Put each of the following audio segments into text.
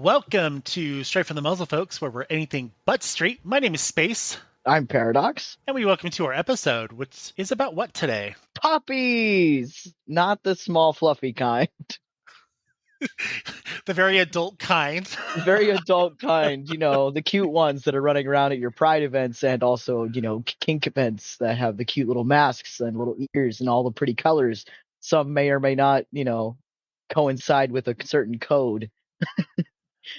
Welcome to Straight from the Muzzle, folks, where we're anything but straight. My name is Space. I'm Paradox. And we welcome you to our episode, which is about what today? Puppies! Not the small fluffy kind. The very adult kind. Very adult kind, the cute ones that are running around at your pride events and also, kink events that have the cute little masks and little ears and all the pretty colors. Some may or may not, coincide with a certain code.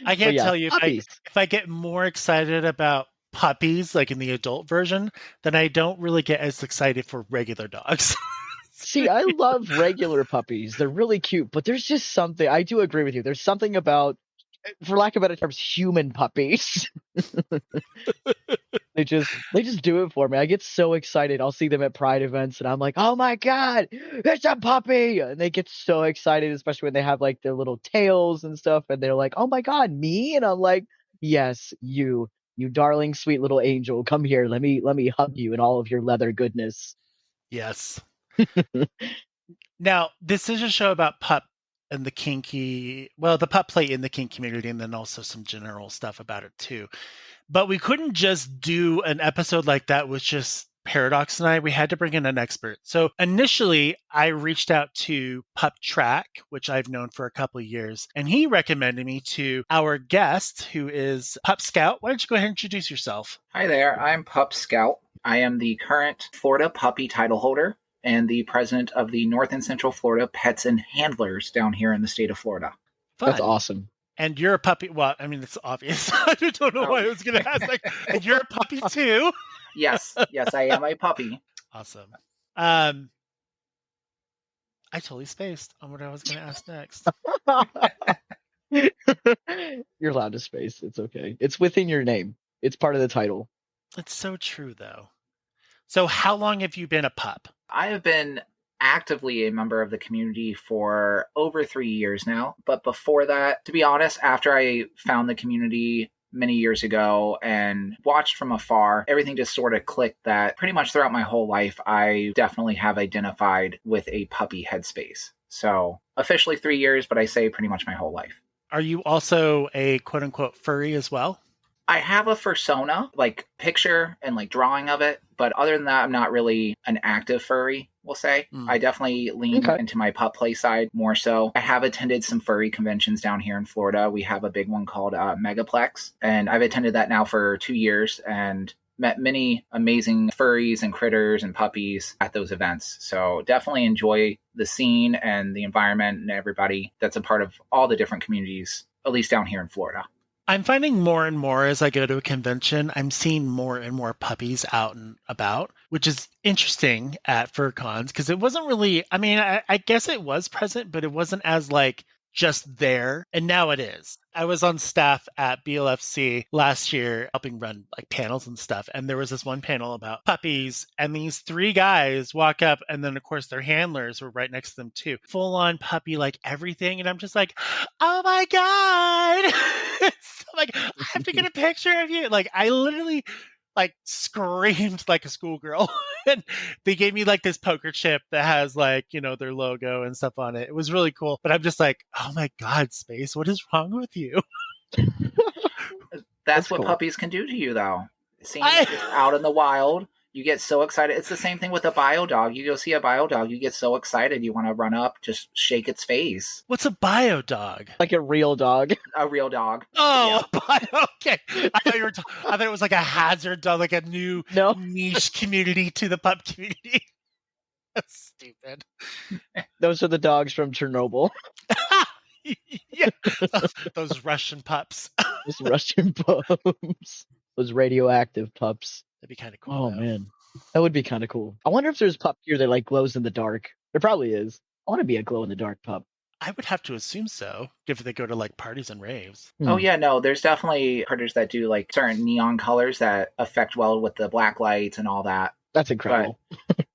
I can't tell you puppies. if I get more excited about puppies, like in the adult version, then I don't really get as excited for regular dogs. See, I love regular puppies. They're really cute, but there's just something, I do agree with you. There's something about, for lack of better terms, human puppies. They just do it for me. I get so excited. I'll see them at pride events and I'm like, oh my God, it's a puppy. And they get so excited, especially when they have like their little tails and stuff. And they're like, oh my God, me? And I'm like, yes, you darling, sweet little angel. Come here. Let me hug you and all of your leather goodness. Yes. Now, this is a show about pup and the the pup play in the kink community, and then also some general stuff about it too. But we couldn't just do an episode like that with just Paradox and I. We had to bring in an expert. So initially, I reached out to Pup Track, which I've known for a couple of years, and he recommended me to our guest, who is Pup Scout. Why don't you go ahead and introduce yourself? Hi there, I'm Pup Scout. I am the current Florida puppy title holder and the president of the North and Central Florida Pets and Handlers down here in the state of Florida. Fun. That's awesome. And you're a puppy. Well, I mean, it's obvious. I don't know why I was going to ask. And you're a puppy too? Yes, I am a puppy. Awesome. I totally spaced on what I was going to ask next. You're allowed to space. It's okay. It's within your name. It's part of the title. It's so true, though. So how long have you been a pup? I have been actively a member of the community for over 3 years now. But before that, to be honest, after I found the community many years ago and watched from afar, everything just sort of clicked that pretty much throughout my whole life, I definitely have identified with a puppy headspace. So officially 3 years, but I say pretty much my whole life. Are you also a quote unquote furry as well? I have a fursona, like picture and like drawing of it. But other than that, I'm not really an active furry, we'll say. I definitely lean into my pup play side more so. I have attended some furry conventions down here in Florida. We have a big one called Megaplex. And I've attended that now for 2 years and met many amazing furries and critters and puppies at those events. So definitely enjoy the scene and the environment and everybody that's a part of all the different communities, at least down here in Florida. I'm finding more and more as I go to a convention, I'm seeing more and more puppies out and about, which is interesting at fur cons because it wasn't really, I guess it was present, but it wasn't as like just there. And now it is. I was on staff at BLFC last year helping run like panels and stuff. And there was this one panel about puppies and these 3 guys walk up and then of course their handlers were right next to them too. Full on puppy, like everything. And I'm just like, oh my God. So, like, I have to get a picture of you. Like I literally like screamed like a schoolgirl. And they gave me like this poker chip that has like, their logo and stuff on it. It was really cool. But I'm just like, oh my God, Space, what is wrong with you? That's what cool. Puppies can do to you, though. Seeing it out in the wild, you get so excited. It's the same thing with a bio dog. You go see a bio dog, you get so excited. You want to run up, just shake its face. What's a bio dog? Like a real dog. A real dog. Oh, yeah. Okay. I thought it was like a hazard dog, like a new niche community to the pup community. That's stupid. Those are the dogs from Chernobyl. Yeah. Those Russian pups. Those Russian pups. Those radioactive pups. That'd be kind of cool. Oh, man. That would be kind of cool. I wonder if there's pup gear that like glows in the dark. There probably is. I want to be a glow in the dark pup. I would have to assume so, if they go to like parties and raves. Oh yeah, no, there's definitely critters that do like certain neon colors that affect well with the black lights and all that. That's incredible.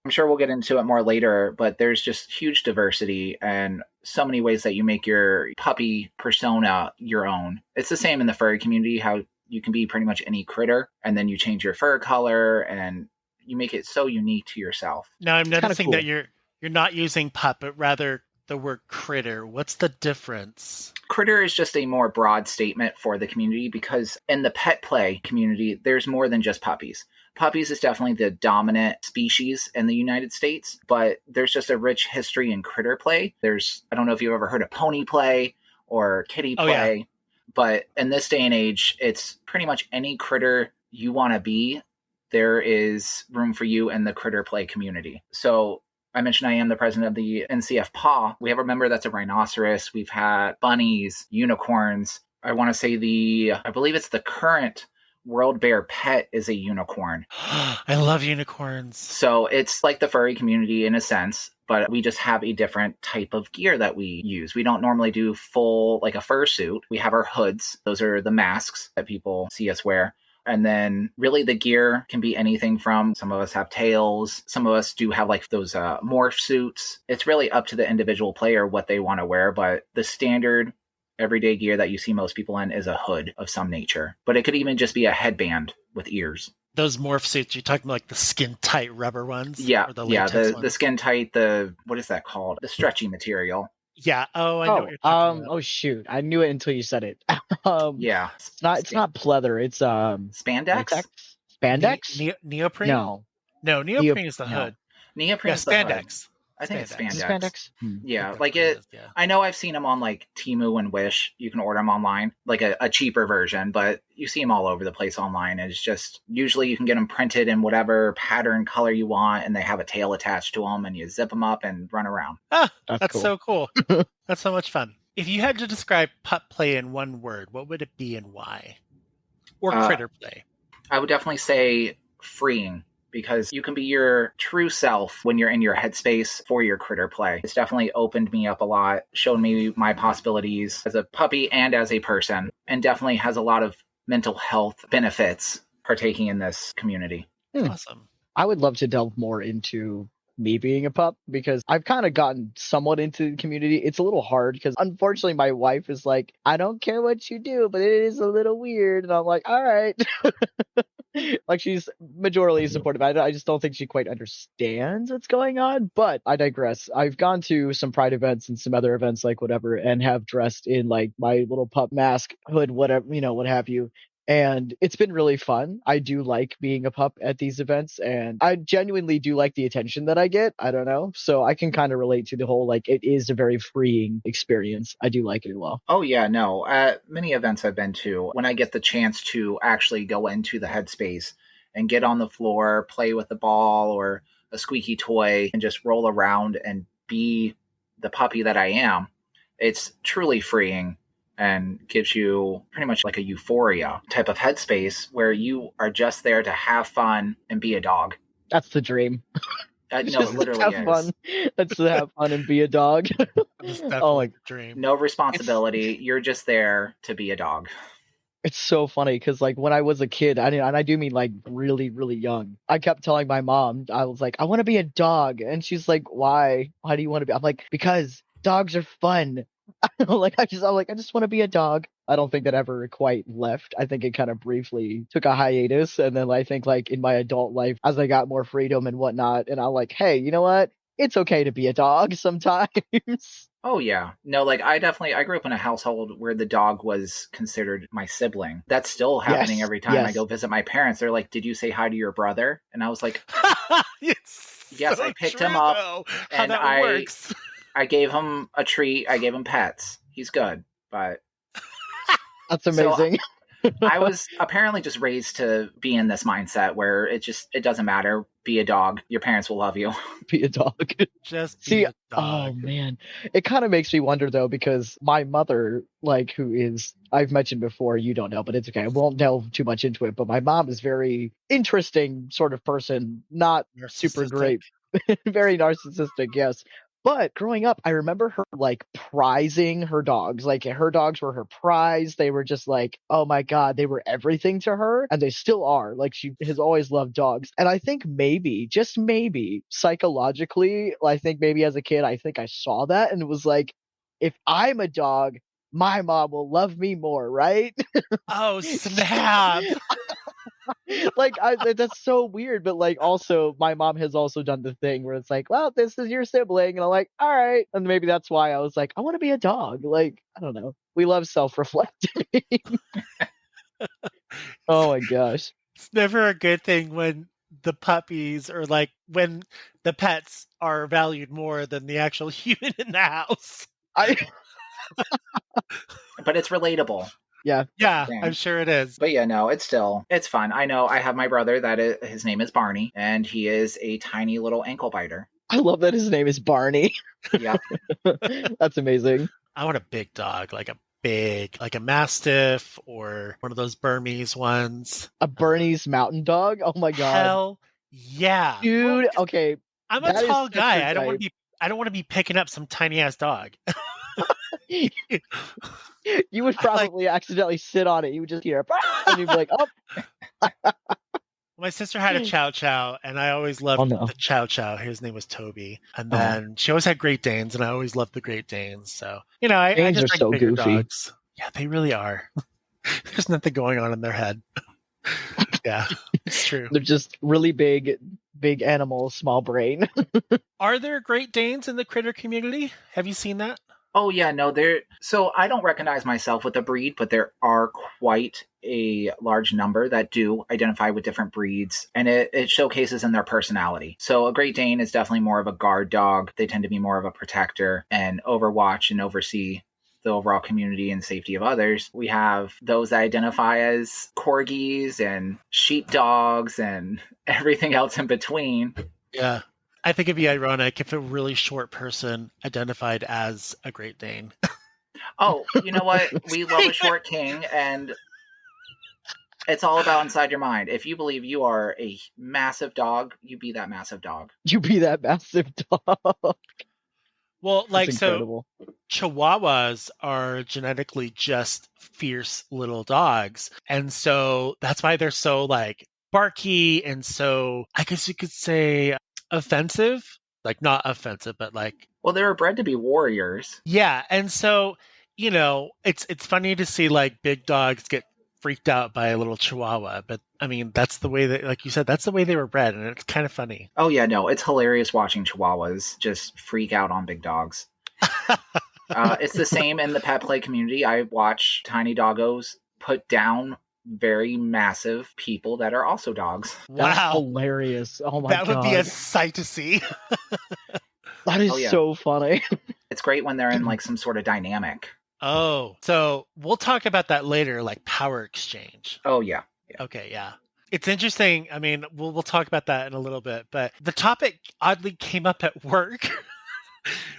I'm sure we'll get into it more later, but there's just huge diversity and so many ways that you make your puppy persona your own. It's the same in the furry community, how you can be pretty much any critter and then you change your fur color and you make it so unique to yourself. Now I'm noticing that you're not using pup, but rather the word critter. What's the difference? Critter is just a more broad statement for the community because in the pet play community, there's more than just puppies. Puppies is definitely the dominant species in the United States, but there's just a rich history in critter play. I don't know if you've ever heard of pony play or kitty play, yeah. but in this day and age, it's pretty much any critter you want to be. There is room for you in the critter play community. So I mentioned I am the president of the NCF PAW. We have a member that's a rhinoceros. We've had bunnies, unicorns. I want to say I believe it's the current World Bear pet is a unicorn. I love unicorns. So it's like the furry community in a sense, but we just have a different type of gear that we use. We don't normally do full, like a fursuit. We have our hoods. Those are the masks that people see us wear. And then really the gear can be anything from some of us have tails. Some of us do have like those morph suits. It's really up to the individual player what they want to wear. But the standard everyday gear that you see most people in is a hood of some nature. But it could even just be a headband with ears. Those morph suits, you're talking about like the skin tight rubber ones? Yeah. Or the The skin tight, what is that called? The stretchy material. Yeah. Oh, I know what you're talking about. Oh shoot. I knew it until you said it. Yeah. It's not pleather, it's spandex? Spandex? Neoprene? No, neoprene is the hood. Neoprene is the spandex. hood. I think it's spandex. Spandex? Yeah, like it. Yeah. I know I've seen them on like Temu and Wish. You can order them online, like a cheaper version, but you see them all over the place online. And it's just usually you can get them printed in whatever pattern color you want, and they have a tail attached to them, and you zip them up and run around. Ah, that's cool. So cool. That's so much fun. If you had to describe pup play in one word, what would it be and why? Or critter play? I would definitely say freeing. Because you can be your true self when you're in your headspace for your critter play. It's definitely opened me up a lot, shown me my possibilities as a puppy and as a person, and definitely has a lot of mental health benefits partaking in this community. Awesome. I would love to delve more into me being a pup because I've kind of gotten somewhat into the community. It's a little hard because unfortunately my wife is like, I don't care what you do, but it is a little weird. And I'm like, all right. Like she's majorly supportive. I just don't think she quite understands what's going on, but I digress. I've gone to some pride events and some other events like whatever and have dressed in like my little pup mask, hood, whatever, what have you. And it's been really fun. I do like being a pup at these events, and I genuinely do like the attention that I get. I don't know. So I can kind of relate to the whole, like, it is a very freeing experience. I do like it a lot. Oh, yeah, no. At many events I've been to, when I get the chance to actually go into the headspace and get on the floor, play with the ball or a squeaky toy, and just roll around and be the puppy that I am, it's truly freeing. And gives you pretty much like a euphoria type of headspace where you are just there to have fun and be a dog. That's the dream. No, it literally have is. Fun. That's to have fun and be a dog. Oh, like dream. No responsibility. You're just there to be a dog. It's so funny because like when I was a kid, and I do mean like really, really young, I kept telling my mom, I was like, I want to be a dog. And she's like, why? Why do you want to be? I'm like, because dogs are fun. I just want to be a dog. I don't think that ever quite left. I think it kind of briefly took a hiatus, and then I think like in my adult life, as I got more freedom and whatnot, and I'm like, hey, you know what? It's okay to be a dog sometimes. Oh yeah, no, like I grew up in a household where the dog was considered my sibling. That's still happening every time I go visit my parents. They're like, "Did you say hi to your brother?" And I was like, "Yes, I picked him up, and works. I gave him a treat. I gave him pets. He's good, but that's amazing." So I was apparently just raised to be in this mindset where it doesn't matter. Be a dog. Your parents will love you. Be a dog. Just be a dog. Oh man, it kind of makes me wonder though, because my mother, like, who is, I've mentioned before, you don't know, but it's okay. I won't delve too much into it. But my mom is very interesting sort of person, not super great, very narcissistic. Yes. But growing up, I remember her like prizing her dogs. Like her dogs were her prize. They were just like, oh my God, they were everything to her. And they still are. Like she has always loved dogs. And I think maybe, just maybe psychologically, I think maybe as a kid, I think I saw that and it was like, if I'm a dog, my mom will love me more, right? Oh, snap. Like that's so weird, but like also my mom has also done the thing where it's like, well, this is your sibling, and I'm like, all right, and maybe that's why I was like, I want to be a dog. Like, I don't know, we love self-reflecting. Oh my gosh. It's never a good thing when the puppies or like when the pets are valued more than the actual human in the house. I But it's relatable. Yeah. Yeah, I'm sure it is. But yeah, no, it's fun. I know I have my brother his name is Barney, and he is a tiny little ankle biter. I love that his name is Barney. Yep. That's amazing. I want a big dog, like a Mastiff or one of those Burmese ones. A Bernese mountain dog? Oh my god. Hell yeah. Dude, Well, okay. I'm a tall guy. I don't I don't want to be picking up some tiny ass dog. You would probably accidentally sit on it. You would just hear and you'd be like, oh. My sister had a Chow Chow, and I always loved the Chow Chow. His name was Toby. And then she always had Great Danes, and I always loved the Great Danes. So, I just like bigger dogs. Yeah, they really are. There's nothing going on in their head. Yeah, it's true. They're just really big animals, small brain. Are there Great Danes in the critter community? Have you seen that? Oh yeah, no, so I don't recognize myself with the breed, but there are quite a large number that do identify with different breeds, and it showcases in their personality. So a Great Dane is definitely more of a guard dog. They tend to be more of a protector and overwatch and oversee the overall community and safety of others. We have those that identify as corgis and sheepdogs and everything else in between. Yeah. I think it'd be ironic if a really short person identified as a Great Dane. Oh, you know what? We love a short king, and it's all about inside your mind. If you believe you are a massive dog, you be that massive dog. You be that massive dog. Well, so Chihuahuas are genetically just fierce little dogs. And so that's why they're so like barky and so, I guess you could say, offensive. Like not offensive, but like, well, they were bred to be warriors. Yeah, and so it's funny to see like big dogs get freaked out by a little Chihuahua, but I mean that's the way that, like you said, that's the way they were bred, and it's kind of funny. Oh yeah, no, it's hilarious watching Chihuahuas just freak out on big dogs. It's the same in the pet play community. I watch tiny doggos put down very massive people that are also dogs. Wow. That's hilarious. Oh my god. That would be a sight to see. That is so funny. It's great when they're in like some sort of dynamic. Oh, so we'll talk about that later, like power exchange. Oh yeah. Okay, yeah. It's interesting. I mean, we'll talk about that in a little bit, but the topic oddly came up at work.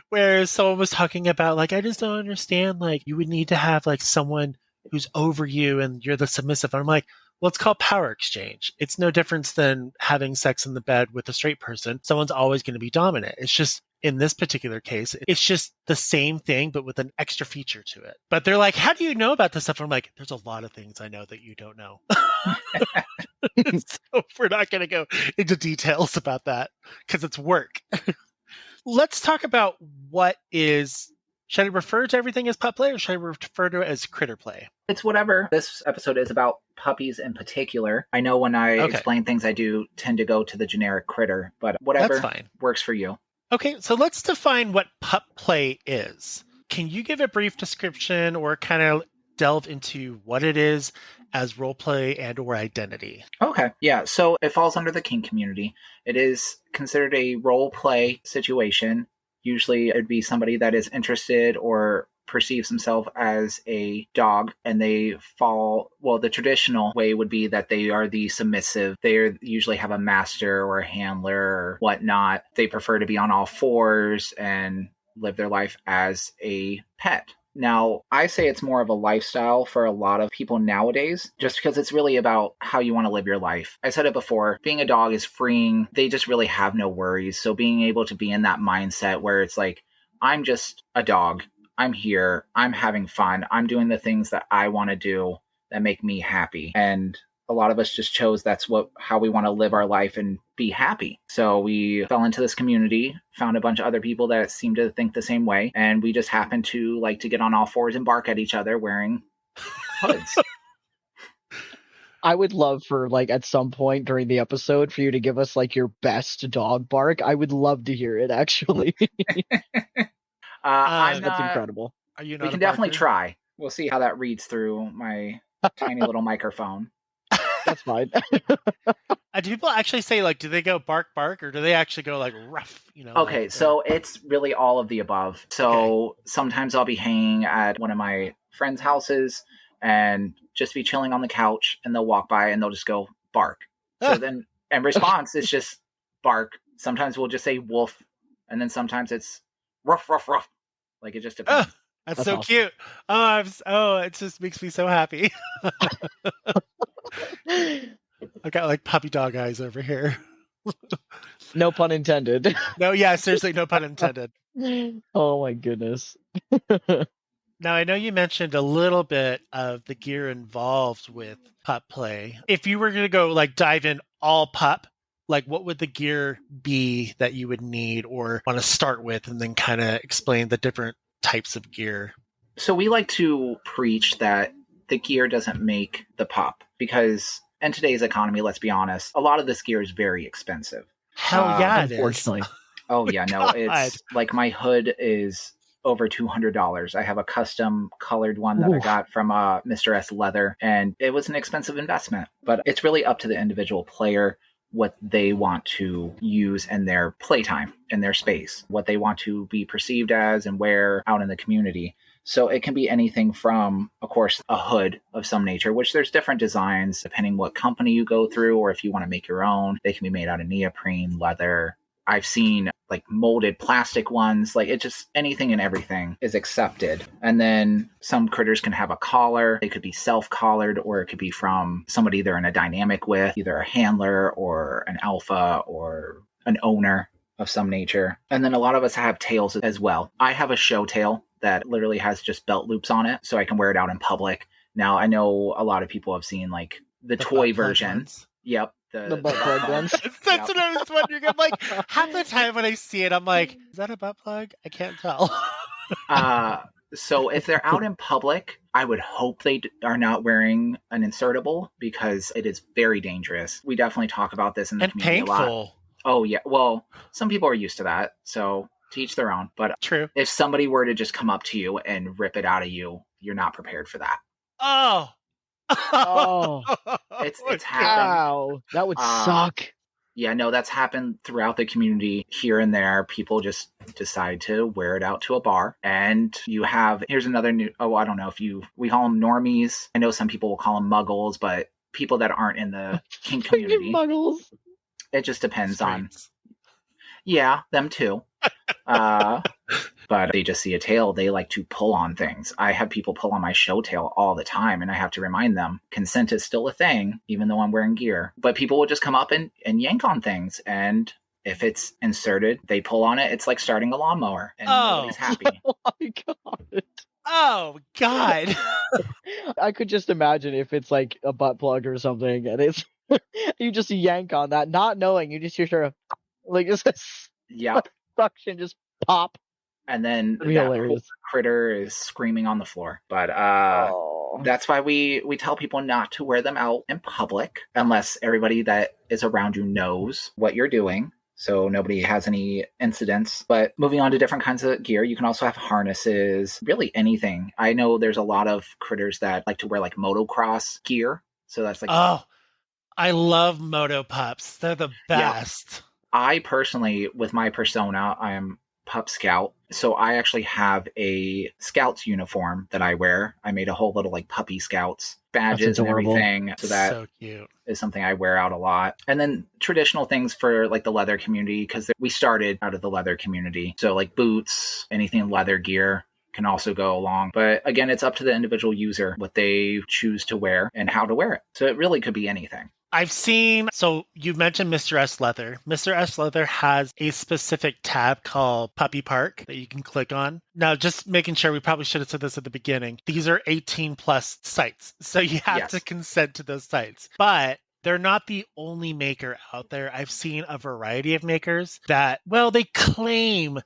Where someone was talking about like, I just don't understand, like you would need to have like someone who's over you and you're the submissive. And I'm like, well, it's called power exchange. It's no difference than having sex in the bed with a straight person. Someone's always going to be dominant. It's just, in this particular case, it's just the same thing, but with an extra feature to it. But they're like, how do you know about this stuff? And I'm like, there's a lot of things I know that you don't know. So we're not going to go into details about that because it's work. Let's talk about should I refer to everything as pup play or should I refer to it as critter play? It's whatever. This episode is about puppies in particular. I know when I explain things, I do tend to go to the generic critter, but whatever works for you. Okay, so let's define what pup play is. Can you give a brief description or kind of delve into what it is as role play and or identity? Okay, yeah. So it falls under the kink community. It is considered a role play situation. Usually it'd be somebody that is interested or perceives himself as a dog, and they the traditional way would be that they are the submissive. They usually have a master or a handler or whatnot. They prefer to be on all fours and live their life as a pet. Now, I say it's more of a lifestyle for a lot of people nowadays, just because it's really about how you want to live your life. I said it before, being a dog is freeing. They just really have no worries. So being able to be in that mindset where it's like, I'm just a dog. I'm here. I'm having fun. I'm doing the things that I want to do that make me happy. And a lot of us just chose how we want to live our life and be happy. So we fell into this community, found a bunch of other people that seemed to think the same way, and we just happened to like to get on all fours and bark at each other wearing hoods. I would love for like at some point during the episode for you to give us like your best dog bark. I would love to hear it actually. That's incredible. Are you not we can definitely try. We'll see how that reads through my tiny little microphone. That's fine. Do people actually say like, do they go bark, bark, or do they actually go like rough? Okay, like, so it's really all of the above. So sometimes I'll be hanging at one of my friends' houses and just be chilling on the couch, and they'll walk by and they'll just go bark. So then, and response is just bark. Sometimes we'll just say wolf, and then sometimes it's ruff, ruff, ruff. Like it just depends. That's so awesome. Cute. It just makes me so happy. I've got like puppy dog eyes over here. No pun intended. No, yeah, seriously, no pun intended. Oh my goodness. Now, I know you mentioned a little bit of the gear involved with pup play. If you were going to go like dive in all pup, like what would the gear be that you would need or want to start with, and then kind of explain the different types of gear? So we like to preach that the gear doesn't make the pup, because in today's economy, let's be honest, a lot of this gear is very expensive. Hell yeah, unfortunately. Oh yeah, no, it's like my hood is over $200. I have a custom colored one that I got from Mr. S Leather, and it was an expensive investment. But it's really up to the individual player what they want to use in their playtime, in their space, what they want to be perceived as and wear out in the community. So it can be anything from, of course, a hood of some nature, which there's different designs depending what company you go through, or if you want to make your own. They can be made out of neoprene, leather. I've seen like molded plastic ones, like it just anything and everything is accepted. And then some critters can have a collar. They could be self-collared, or it could be from somebody they're in a dynamic with, either a handler or an alpha or an owner of some nature. And then a lot of us have tails as well. I have a show tail that literally has just belt loops on it, so I can wear it out in public. Now, I know a lot of people have seen like the toy version. Yep. The butt plug ones. That's what I was wondering. I'm like, half the time when I see it, I'm like, is that a butt plug? I can't tell. So if they're out in public, I would hope they are not wearing an insertable, because it is very dangerous. We definitely talk about this in the community painful. A lot. Oh yeah. Well, some people are used to that, so to each their own. But true. If somebody were to just come up to you and rip it out of you, you're not prepared for that. Oh. It's happened. Wow, that would suck. Yeah, no, that's happened throughout the community here and there. People just decide to wear it out to a bar. And here's another I don't know we call them normies. I know some people will call them muggles, but people that aren't in the kink community. Muggles. It just depends on. Yeah, them too. But they just see a tail. They like to pull on things. I have people pull on my show tail all the time, and I have to remind them consent is still a thing, even though I'm wearing gear. But people will just come up and yank on things. And if it's inserted, they pull on it. It's like starting a lawnmower, and nobody's happy. Oh my God. Oh God. I could just imagine if it's like a butt plug or something, and it's you just yank on that, not knowing, you just hear like just suction just pop. And then that critter is screaming on the floor. But that's why we tell people not to wear them out in public unless everybody that is around you knows what you're doing, so nobody has any incidents. But moving on to different kinds of gear, you can also have harnesses, really anything. I know there's a lot of critters that like to wear like motocross gear. So that's like... Oh, I love moto pups. They're the best. Yeah. I personally, with my persona, I am Pup Scout. So I actually have a Scout's uniform that I wear. I made a whole little like puppy Scouts badges and everything. So that so cute. Is something I wear out a lot. And then traditional things for like the leather community, because we started out of the leather community. So like boots, anything leather gear can also go along. But again, it's up to the individual user what they choose to wear and how to wear it. So it really could be anything. I've seen, so you mentioned Mr. S Leather. Mr. S Leather has a specific tab called Puppy Park that you can click on. Now, just making sure, we probably should have said this at the beginning. These are 18 plus sites. So you have to Yes. consent to those sites. But they're not the only maker out there. I've seen a variety of makers that, well, they claim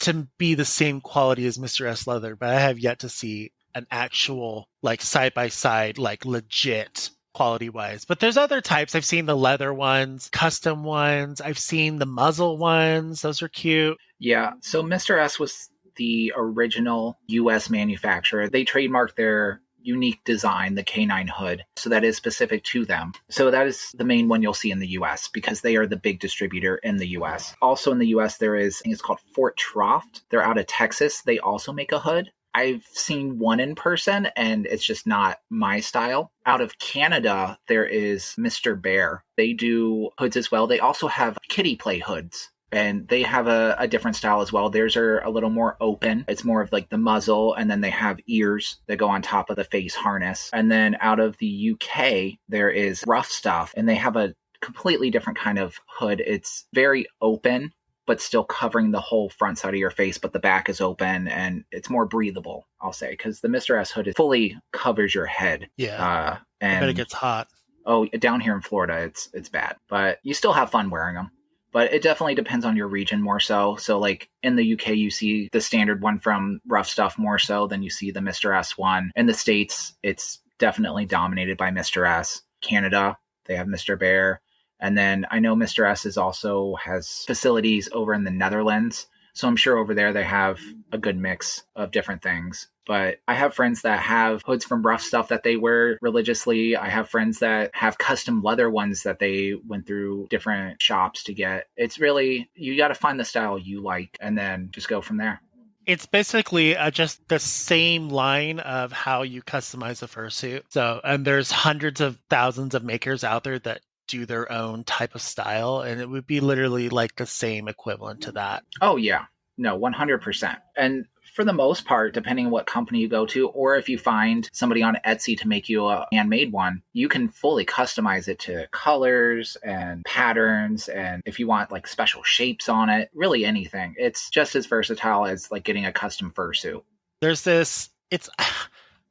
to be the same quality as Mr. S Leather, but I have yet to see an actual, like, side by side, like, legit quality wise. But there's other types. I've seen the leather ones, custom ones. I've seen the muzzle ones. Those are cute. Yeah. So Mr. S was the original US manufacturer. They trademarked their unique design, the canine hood. So that is specific to them. So that is the main one you'll see in the US because they are the big distributor in the US. Also in the US, there is, I think it's called Fort Troft. They're out of Texas. They also make a hood. I've seen one in person and it's just not my style. Out of Canada, there is Mr. Bear. They do hoods as well. They also have kitty play hoods and they have a different style as well. Theirs are a little more open. It's more of like the muzzle and then they have ears that go on top of the face harness. And then out of the UK, there is Rough Stuff and they have a completely different kind of hood. It's very open, but still covering the whole front side of your face, but the back is open and it's more breathable, I'll say, because the Mr. S hood fully covers your head. Yeah. And I bet it gets hot. Oh, down here in Florida, it's bad, but you still have fun wearing them. But it definitely depends on your region more so. So like in the UK, you see the standard one from Rough Stuff more so than you see the Mr. S one. In the States, it's definitely dominated by Mr. S. Canada, they have Mr. Bear. And then I know Mr. S has facilities over in the Netherlands. So I'm sure over there they have a good mix of different things. But I have friends that have hoods from Rough Stuff that they wear religiously. I have friends that have custom leather ones that they went through different shops to get. It's really, you got to find the style you like and then just go from there. It's basically just the same line of how you customize a fursuit. So, and there's hundreds of thousands of makers out there that do their own type of style, and it would be literally like the same equivalent to that. Oh, yeah. No, 100%. And for the most part, depending on what company you go to, or if you find somebody on Etsy to make you a handmade one, you can fully customize it to colors and patterns. And if you want like special shapes on it, really anything. It's just as versatile as like getting a custom fursuit. There's this,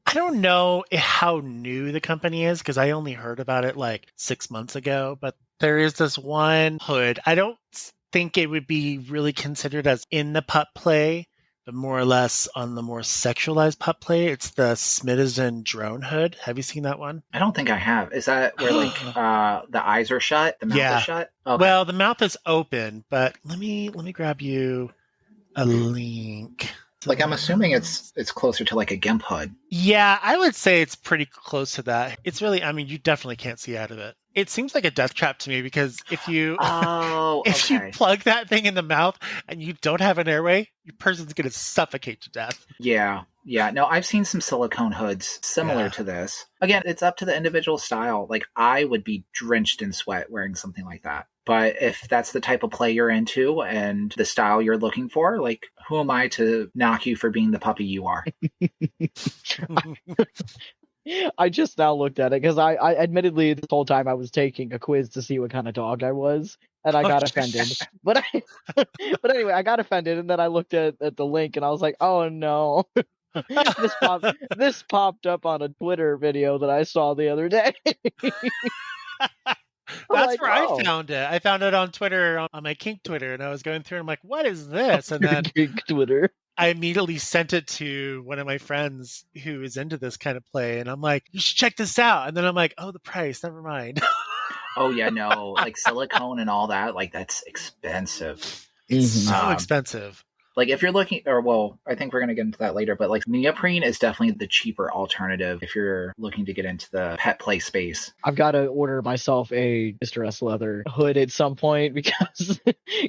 I don't know how new the company is because I only heard about it like 6 months ago, but there is this one hood. I don't think it would be really considered as in the pup play, but more or less on the more sexualized pup play. It's the Smithson drone hood. Have you seen that one? I don't think I have. Is that where like the eyes are shut, the mouth is shut? Okay. Well, the mouth is open, but let me grab you a link. Like I'm assuming it's closer to like a gimp hood. Yeah, I would say it's pretty close to that. It's really, I mean, you definitely can't see out of it. It seems like a death trap to me because if you if you plug that thing in the mouth and you don't have an airway, your person's going to suffocate to death. Yeah. No, I've seen some silicone hoods similar to this. Again, it's up to the individual style. Like I would be drenched in sweat wearing something like that. But if that's the type of play you're into and the style you're looking for, like who am I to knock you for being the puppy you are? I just now looked at it because I admittedly this whole time I was taking a quiz to see what kind of dog I was, and I got offended. But anyway, I got offended, and then I looked at the link, and I was like, oh no. This popped up on a Twitter video that I saw the other day. That's like, where I found it. I found it on Twitter, on my Kink Twitter, and I was going through and I'm like, what is this? And then Kink Twitter. I immediately sent it to one of my friends who is into this kind of play. And I'm like, you should check this out. And then I'm like, oh, the price, never mind. Oh, yeah, no, like silicone and all that, like that's expensive. It's so expensive. Like if you're looking, or well, I think we're going to get into that later, but like neoprene is definitely the cheaper alternative if you're looking to get into the pet play space. I've got to order myself a Mr. S Leather hood at some point because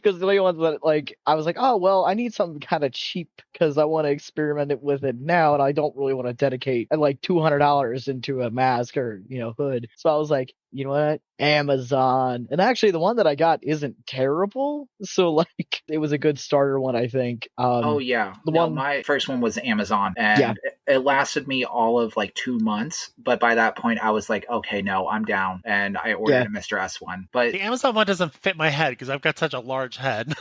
the way ones that like, I was like, oh, well, I need something kind of cheap because I want to experiment with it now. And I don't really want to dedicate like $200 into a mask or, hood. So I was like, you know what? Amazon. And actually the one that I got isn't terrible. So like it was a good starter one, I think. My first one was Amazon. And It lasted me all of like 2 months, but by that point I was like, okay, no, I'm down, and I ordered a Mr. S1. But the Amazon one doesn't fit my head because I've got such a large head.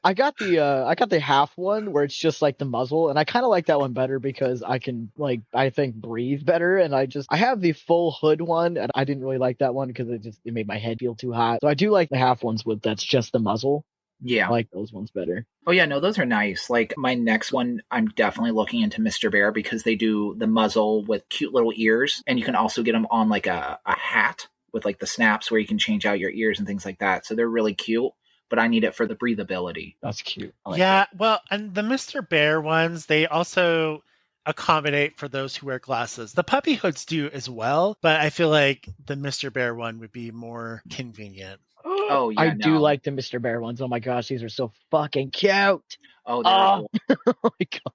I got the half one where it's just like the muzzle, and I kind of like that one better because I can I think breathe better, and I have the full hood one, and I didn't really like that one because it made my head feel too hot. So I do like the half ones that's just the muzzle. Yeah. I like those ones better. Oh yeah, no, those are nice. Like my next one, I'm definitely looking into Mr. Bear because they do the muzzle with cute little ears, and you can also get them on like a hat with like the snaps where you can change out your ears and things like that. So they're really cute, but I need it for the breathability. That's cute. Well, and the Mr. Bear ones, they also accommodate for those who wear glasses. The puppy hoods do as well, but I feel like the Mr. Bear one would be more convenient. Oh yeah, I do like the Mr. Bear ones. Oh my gosh, these are so fucking cute. Oh, cool. Oh my god,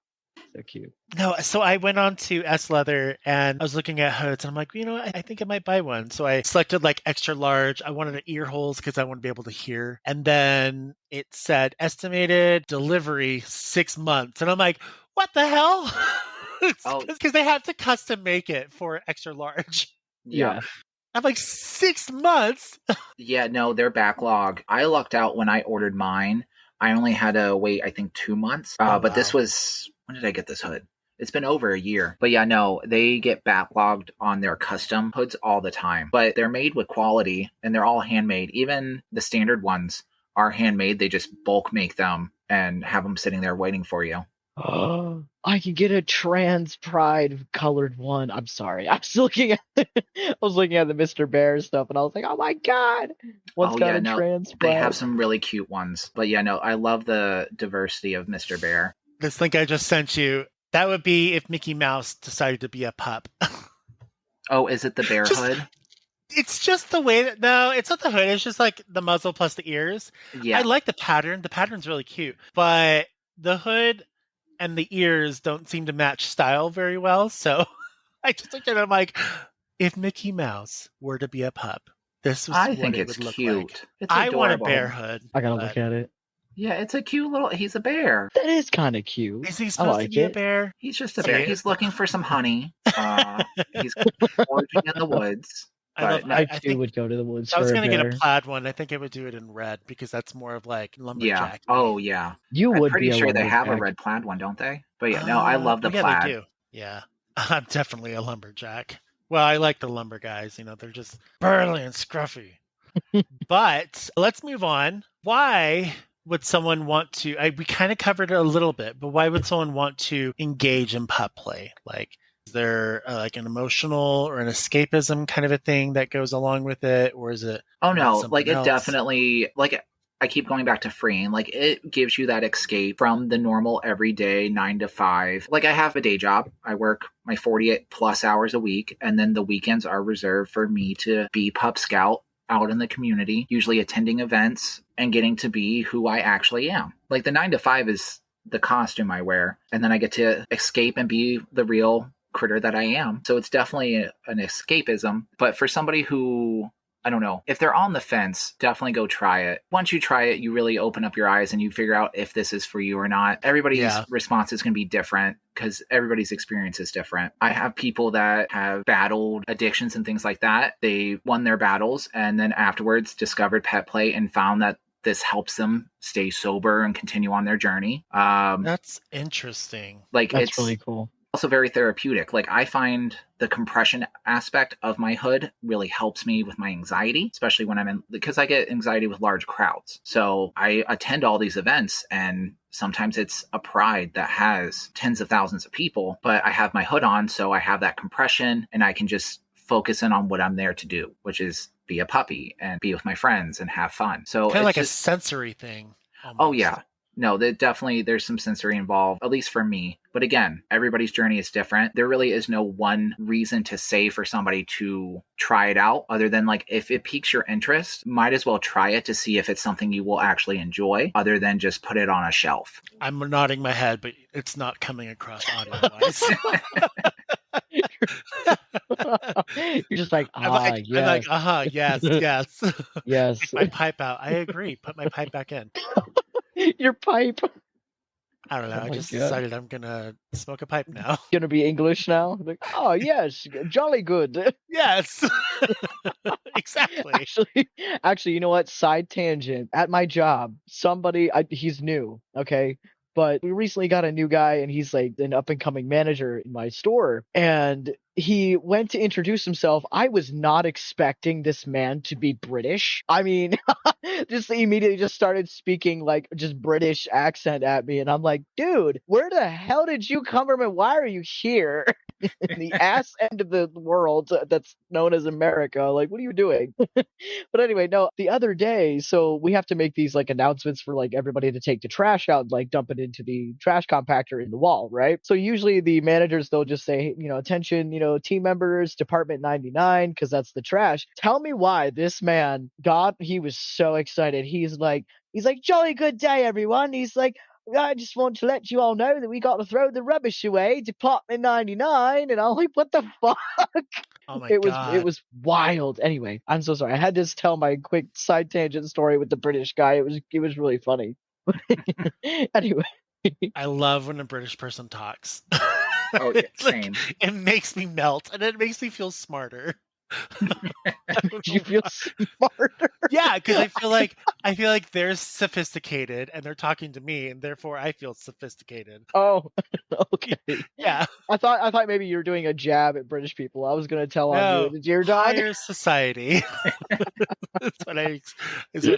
so cute. No, so I went on to S Leather and I was looking at hoods and I'm like, I think I might buy one. So I selected like extra large. I wanted an ear holes because I want to be able to hear. And then it said estimated delivery 6 months. And I'm like, what the hell? Because they have to custom make it for extra large. Yeah. I'm like, 6 months? Yeah, no, their backlog. I lucked out when I ordered mine. I only had to wait, I think, 2 months. But this was, when did I get this hood? It's been over a year. But yeah, no, they get backlogged on their custom hoods all the time. But they're made with quality and they're all handmade. Even the standard ones are handmade. They just bulk make them and have them sitting there waiting for you. Oh, I can get a trans pride colored one. I'm sorry. I was looking at the Mr. Bear stuff and I was like, oh my god. Trans pride. They have some really cute ones. But yeah, no, I love the diversity of Mr. Bear. This link I just sent you, that would be if Mickey Mouse decided to be a pup. Oh, is it the bear hood? It's just the way that, no, it's not the hood. It's just like the muzzle plus the ears. Yeah. I like the pattern. The pattern's really cute. But the hood and the ears don't seem to match style very well. So I just looked at it, I'm like, if Mickey Mouse were to be a pup, this was I think it's cute. It's I want a bear hood. I gotta look at it. Yeah, it's a cute little, he's a bear. That is kind of cute. Is he supposed to be a bear? He's just a bear. He's looking for some honey. He's foraging in the woods. I too would go to the woods. I was going to get a plaid one. I think I would do it in red because that's more of like lumberjack. Yeah. Oh, yeah. I'm pretty sure they have a red plaid one, don't they? But yeah, no, I love the plaid. Yeah, they do. Yeah. I'm definitely a lumberjack. Well, I like the lumber guys. They're just burly and scruffy. But let's move on. Why would someone want to, we kind of covered it a little bit, but why would someone want to engage in pup play? Like, is there like an emotional or an escapism kind of a thing that goes along with it? Or is it? Oh, no. Like, it definitely, like, I keep going back to freeing. Like, it gives you that escape from the normal everyday 9 to 5. Like, I have a day job. I work my 40 plus hours a week. And then the weekends are reserved for me to be Pup Scout out in the community, usually attending events and getting to be who I actually am. Like, the 9 to 5 is the costume I wear. And then I get to escape and be the real critter that I am. So it's definitely an escapism. But for somebody who, I don't know, if they're on the fence, definitely go try it. Once you try it, you really open up your eyes and you figure out if this is for you or not. Everybody's response is going to be different because everybody's experience is different. I have people that have battled addictions and things like that. They won their battles and then afterwards discovered pet play and found that this helps them stay sober and continue on their journey. That's interesting. Like, that's really cool. Also very therapeutic. Like, I find the compression aspect of my hood really helps me with my anxiety, especially when because I get anxiety with large crowds. So I attend all these events and sometimes it's a pride that has tens of thousands of people, but I have my hood on. So I have that compression and I can just focus in on what I'm there to do, which is be a puppy and be with my friends and have fun. So kind of like a sensory thing. Almost. Oh yeah. No, there's some sensory involved, at least for me. But again, everybody's journey is different. There really is no one reason to say for somebody to try it out other than like if it piques your interest, might as well try it to see if it's something you will actually enjoy other than just put it on a shelf. I'm nodding my head, but it's not coming across audio-wise. You're just like, I'm like, yes. Yes. Take my pipe out. I agree. Put my pipe back in. Your pipe. I don't know. Oh I my just god. decided I'm gonna smoke a pipe now. Gonna be English now? Like, oh yes, jolly good. Yes. Exactly. Actually, you know what? Side tangent. At my job, he's new, okay? But we recently got a new guy and he's like an up and coming manager in my store. And he went to introduce himself. I was not expecting this man to be British. I mean, just immediately just started speaking like just British accent at me. And I'm like, dude, where the hell did you come from and why are you here? In the ass end of the world that's known as America. Like, what are you doing? But anyway, no, the other day, so we have to make these like announcements for like everybody to take the trash out and like dump it into the trash compactor in the wall, right? So usually the managers, they'll just say, attention, team members, department 99, because that's the trash. Tell me why this man he was so excited. He's like, jolly good day, everyone. He's like, I just want to let you all know that we got to throw the rubbish away, Department 99. And I'm like, what the fuck? Oh my It god. was wild. Anyway, I'm so sorry. I had to tell my quick side tangent story with the British guy. It was really funny. Anyway, I love when a British person talks. Oh, yeah, It's like same. it makes me melt and it makes me feel smarter. I don't you know feel why. smarter. Yeah, because I feel like they're sophisticated and they're talking to me, and therefore I feel sophisticated. Oh, okay. Yeah. I thought maybe you were doing a jab at British people. I was gonna tell on you. No. Did your dog? Higher society. That's what I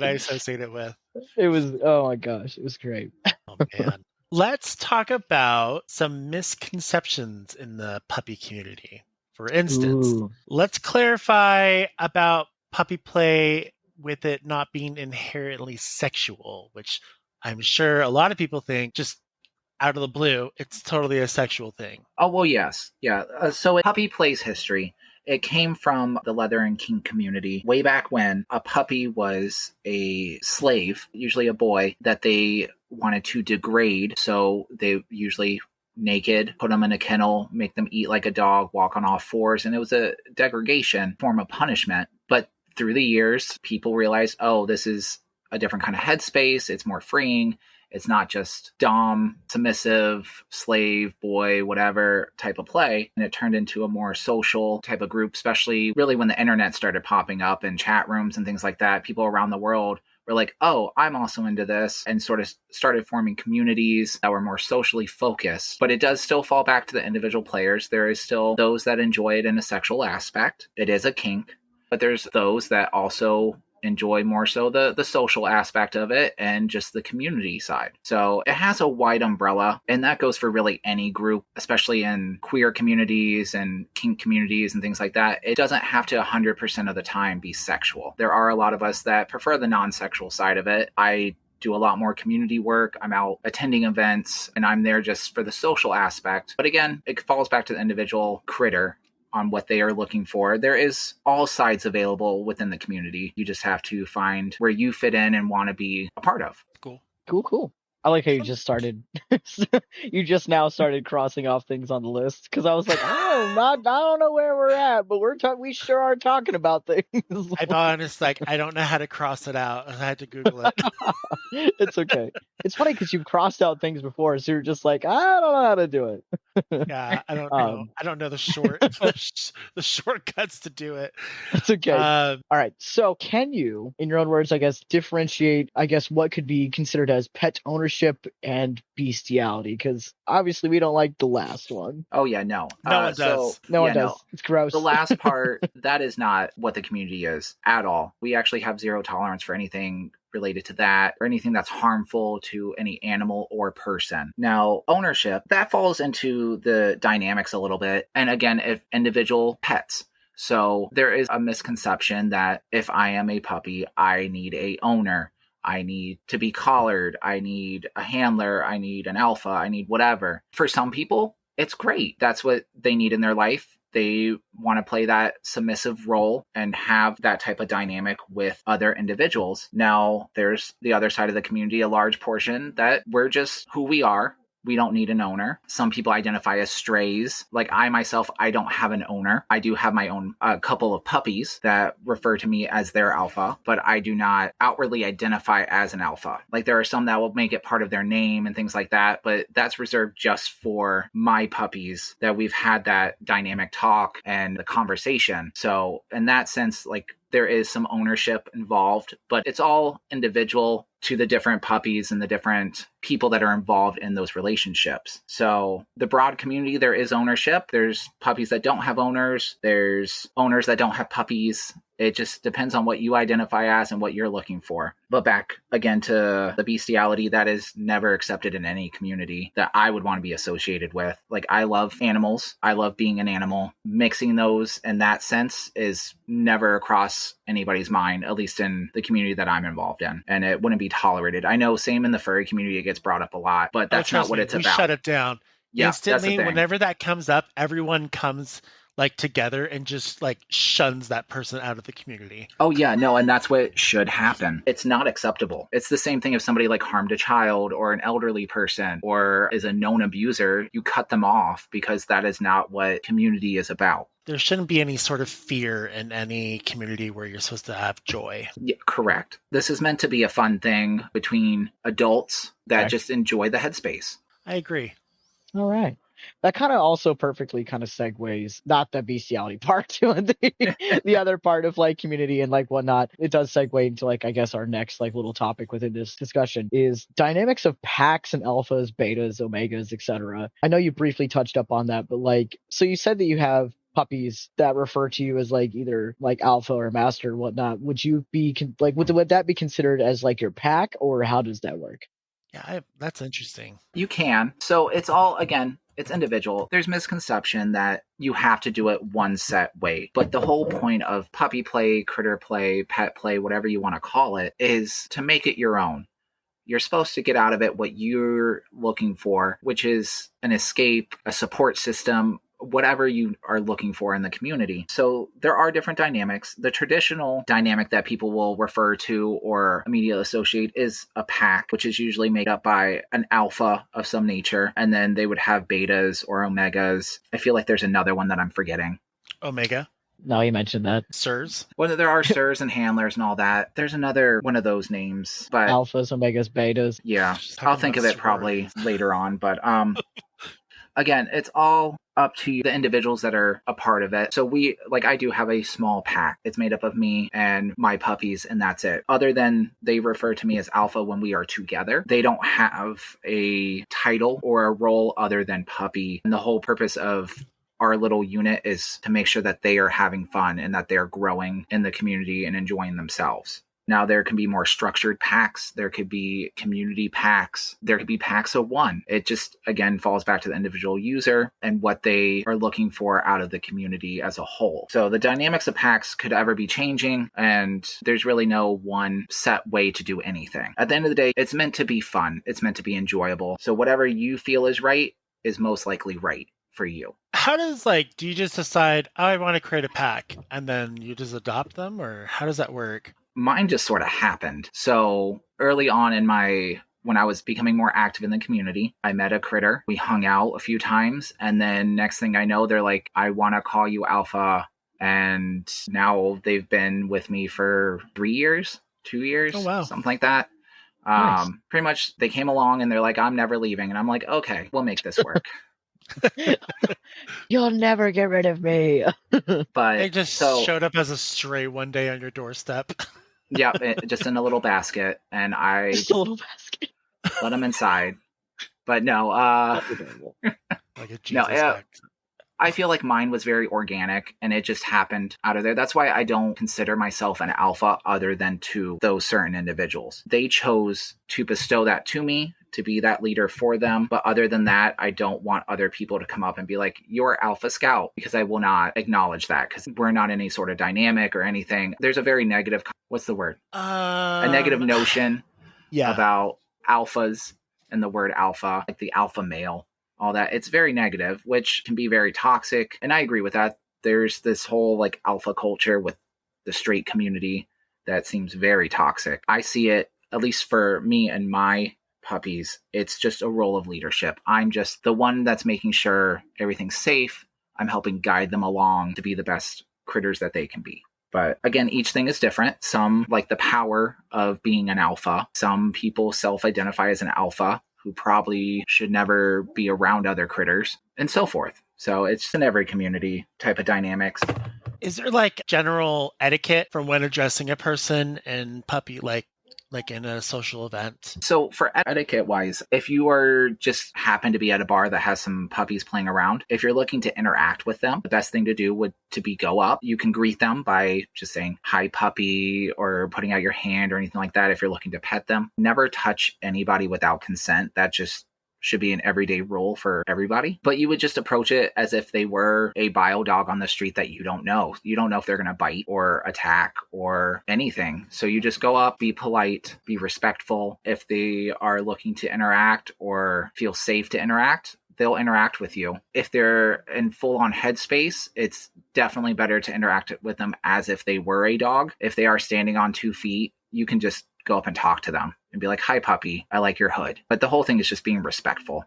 associate it with. It was. Oh my gosh, it was great. Oh man. Let's talk about some misconceptions in the puppy community. For instance, Ooh. let's clarify about puppy play with it not being inherently sexual, which I'm sure a lot of people think just out of the blue, it's totally a sexual thing. Oh, well, yes. Yeah. So puppy plays history. It came from the leather and kink community way back when a puppy was a slave, usually a boy, that they wanted to degrade. So they usually naked, put them in a kennel, make them eat like a dog, walk on all fours. And it was a degradation form of punishment. But through the years, people realized, oh, this is a different kind of headspace. It's more freeing. It's not just dom, submissive, slave, boy, whatever type of play. And it turned into a more social type of group, especially really when the internet started popping up and chat rooms and things like that. People around the world were like, oh, I'm also into this, and sort of started forming communities that were more socially focused. But it does still fall back to the individual players. There is still those that enjoy it in a sexual aspect. It is a kink, but there's those that also enjoy more so the social aspect of it and just the community side. So it has a wide umbrella, and that goes for really any group, especially in queer communities and kink communities and things like that. It doesn't have to 100% of the time be sexual. There are a lot of us that prefer the non-sexual side of it. I do a lot more community work. I'm out attending events and I'm there just for the social aspect. But again, it falls back to the individual critter on what they are looking for. There is all sides available within the community. You just have to find where you fit in and want to be a part of. Cool. Cool. I like how you just started. You just now started crossing off things on the list because I was like, I don't know where we're at, but we sure are talking about things. I'm honest, like I don't know how to cross it out. I had to Google it. It's okay. It's funny because you've crossed out things before, so you're just like, I don't know how to do it. Yeah, I don't know. I don't know the the shortcuts to do it. It's okay. All right. So can you, in your own words, I guess, differentiate, I guess, what could be considered as pet ownership and bestiality? Because obviously we don't like the last one. Oh, yeah, no. No one does. No one does. It's gross. The last part, that is not what the community is at all. We actually have zero tolerance for anything related to that or anything that's harmful to any animal or person. Now, ownership, that falls into the dynamics a little bit. And again, if individual pets. So there is a misconception that if I am a puppy, I need a owner. I need to be collared. I need a handler. I need an alpha. I need whatever. For some people, it's great. That's what they need in their life. They want to play that submissive role and have that type of dynamic with other individuals. Now, there's the other side of the community, a large portion that we're just who we are. We don't need an owner. Some people identify as strays. Like I myself, I don't have an owner. I do have my own couple of puppies that refer to me as their alpha, but I do not outwardly identify as an alpha. Like there are some that will make it part of their name and things like that, but that's reserved just for my puppies that we've had that dynamic talk and the conversation. So in that sense, like there is some ownership involved, but it's all individual to the different puppies and the different people that are involved in those relationships. So the broad community, there is ownership. There's puppies that don't have owners. There's owners that don't have puppies. It just depends on what you identify as and what you're looking for. But back again to the bestiality, that is never accepted in any community that I would want to be associated with. Like I love animals. I love being an animal. Mixing those in that sense is never across anybody's mind, at least in the community that I'm involved in. And it wouldn't be tolerated. I know same in the furry community, it gets brought up a lot, but that's not what it's we about. Shut it down. Yeah, instantly. Whenever that comes up, everyone comes like together and just like shuns that person out of the community. Oh yeah, no, and that's what should happen. It's not acceptable. It's the same thing if somebody like harmed a child or an elderly person or is a known abuser, you cut them off because that is not what community is about. There shouldn't be any sort of fear in any community where you're supposed to have joy. Yeah, correct. This is meant to be a fun thing between adults that just enjoy the headspace. I agree. All right. That kind of also perfectly kind of segues, not the bestiality part to the other part of like community and like whatnot. It does segue into like, I guess our next like little topic within this discussion is dynamics of packs and alphas, betas, omegas, etc. I know you briefly touched up on that, but like, so you said that you have puppies that refer to you as like either like alpha or master or whatnot. Would you be like, would that be considered as like your pack, or how does that work? Yeah, that's interesting. You can. So it's all, again, it's individual. There's misconception that you have to do it one set way. But the whole point of puppy play, critter play, pet play, whatever you want to call it, is to make it your own. You're supposed to get out of it what you're looking for, which is an escape, a support system, whatever you are looking for in the community. So there are different dynamics. The traditional dynamic that people will refer to or immediately associate is a pack, which is usually made up by an alpha of some nature. And then they would have betas or omegas. I feel like there's another one that I'm forgetting. Omega. No, you mentioned that. Sirs. Well, there are sirs and handlers and all that. There's another one of those names, but alphas, omegas, betas. Yeah, I'll think of it probably later on. But again, it's all up to the individuals that are a part of it. So I do have a small pack. It's made up of me and my puppies, and that's it. Other than they refer to me as alpha when we are together, they don't have a title or a role other than puppy. And the whole purpose of our little unit is to make sure that they are having fun and that they're growing in the community and enjoying themselves. Now, there can be more structured packs. There could be community packs. There could be packs of one. It just, again, falls back to the individual user and what they are looking for out of the community as a whole. So the dynamics of packs could ever be changing, and there's really no one set way to do anything. At the end of the day, it's meant to be fun. It's meant to be enjoyable. So whatever you feel is right is most likely right for you. How does do you just decide, I want to create a pack, and then you just adopt them, or how does that work? Mine just sort of happened. So early on when I was becoming more active in the community, I met a critter. We hung out a few times. And then next thing I know, they're like, I want to call you Alpha. And now they've been with me for 3 years, 2 years, something like that. Nice. Pretty much they came along and they're like, I'm never leaving. And I'm like, okay, we'll make this work. You'll never get rid of me. But they just showed up as a stray one day on your doorstep. Yeah, just in a little basket, and I just a little basket. Let them inside. But no, like a Jesus I feel like mine was very organic, and it just happened out of there. That's why I don't consider myself an alpha other than to those certain individuals. They chose to bestow that to me, to be that leader for them. But other than that, I don't want other people to come up and be like, you're Alpha Scout, because I will not acknowledge that, because we're not any sort of dynamic or anything. There's a very negative, what's the word? A negative notion about alphas and the word alpha, like the alpha male, all that. It's very negative, which can be very toxic. And I agree with that. There's this whole like alpha culture with the straight community that seems very toxic. I see it, at least for me and my puppies. It's just a role of leadership. I'm just the one that's making sure everything's safe. I'm helping guide them along to be the best critters that they can be. But again, each thing is different. Some like the power of being an alpha. Some people self-identify as an alpha who probably should never be around other critters and so forth. So it's in every community type of dynamics. Is there like general etiquette for when addressing a person and puppy, like in a social event? So for etiquette wise, if you are just happen to be at a bar that has some puppies playing around, if you're looking to interact with them, the best thing to do would to be go up. You can greet them by just saying hi puppy or putting out your hand or anything like that if you're looking to pet them. Never touch anybody without consent. That just should be an everyday rule for everybody. But you would just approach it as if they were a bio dog on the street that you don't know. You don't know if they're going to bite or attack or anything. So you just go up, be polite, be respectful. If they are looking to interact or feel safe to interact, they'll interact with you. If they're in full on headspace, it's definitely better to interact with them as if they were a dog. If they are standing on 2 feet, you can just go up and talk to them and be like, hi puppy, I like your hood. But the whole thing is just being respectful.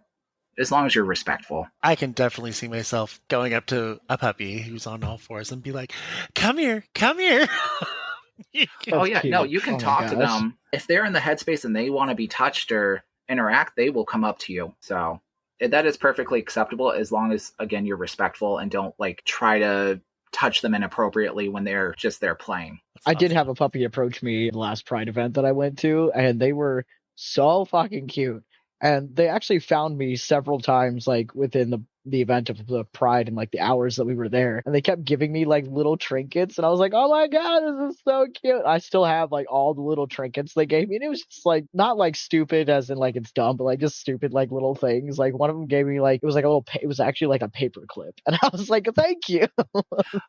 As long as you're respectful. I can definitely see myself going up to a puppy who's on all fours and be like, come here. Oh yeah, no, you can talk to them. If they're in the headspace and they want to be touched or interact, they will come up to you. So that is perfectly acceptable as long as, again, you're respectful and don't like try to touch them inappropriately when they're just there playing. I did have a puppy approach me the last Pride event that I went to, and they were so fucking cute. And they actually found me several times, like within the event of the Pride and like the hours that we were there. And they kept giving me like little trinkets, and I was like, oh my god, this is so cute. I still have like all the little trinkets they gave me, and it was just like not like stupid as in like it's dumb, but like just stupid like little things. Like one of them gave me like it was like a little it was actually like a paper clip, and I was like, thank you.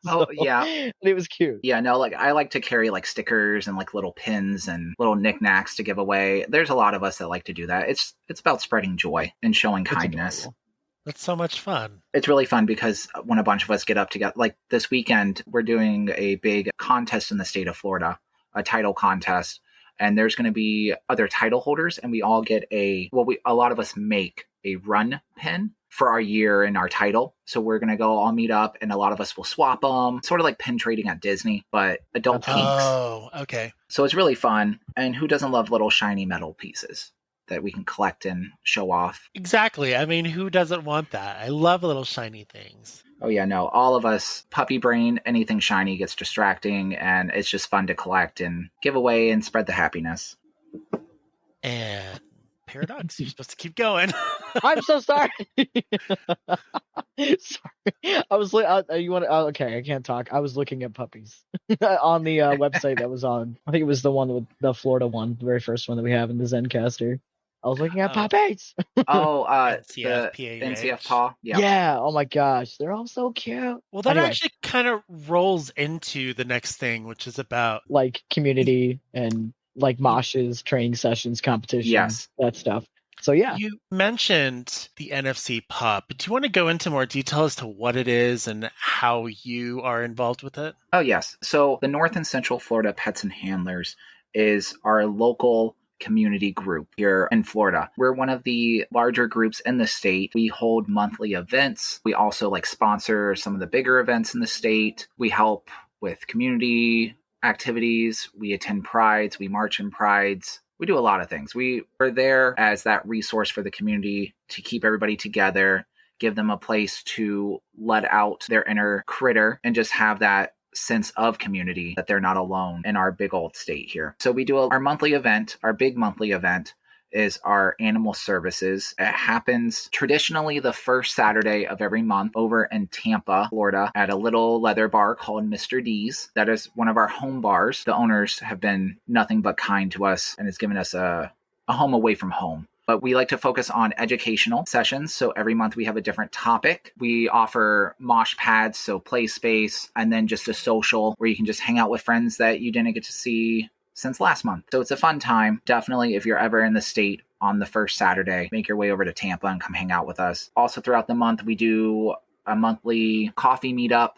Oh yeah, and it was cute. Yeah, no, like I like to carry like stickers and like little pins and little knickknacks to give away. There's a lot of us that like to do that. It's about spreading joy and showing kindness. That's so much fun. It's really fun because when a bunch of us get up together, like this weekend, we're doing a big contest in the state of Florida, a title contest. And there's going to be other title holders, and we all get a lot of us make a run pin for our year and our title. So we're going to go all meet up, and a lot of us will swap them, sort of like pin trading at Disney, but adult kinks. Oh, okay. So it's really fun. And who doesn't love little shiny metal pieces that we can collect and show off? Exactly. I mean, who doesn't want that? I love little shiny things. Oh yeah, no, all of us, puppy brain, anything shiny gets distracting, and it's just fun to collect and give away and spread the happiness. And Paradox, you're supposed to keep going. I'm so sorry. Sorry, I was you want okay, I can't talk. I was looking at puppies on the website that was on. I think it was the one with the Florida one, the very first one that we have in the Zencaster. I was looking at puppies. NCF, the NCF paw. Yeah. Oh my gosh, they're all so cute. Well, that actually kind of rolls into the next thing, which is about like community and like moshes, training sessions, competitions, that stuff. So yeah. You mentioned the NFC pup. Do you want to go into more detail as to what it is and how you are involved with it? Oh yes. So the North and Central Florida Pets and Handlers is our local community group here in Florida. We're one of the larger groups in the state. We hold monthly events. We also like sponsor some of the bigger events in the state. We help with community activities. We attend prides. We march in prides. We do a lot of things. We are there as that resource for the community to keep everybody together, give them a place to let out their inner critter and just have that sense of community that they're not alone in our big old state here. So we do our monthly event. Our big monthly event is our animal services. It happens traditionally the first Saturday of every month over in Tampa, Florida, at a little leather bar called Mr. D's. That is one of our home bars. The owners have been nothing but kind to us and has given us a home away from home. But we like to focus on educational sessions. So every month we have a different topic. We offer mosh pads, so play space, and then just a social where you can just hang out with friends that you didn't get to see since last month. So it's a fun time. Definitely, if you're ever in the state on the first Saturday, make your way over to Tampa and come hang out with us. Also throughout the month, we do a monthly coffee meetup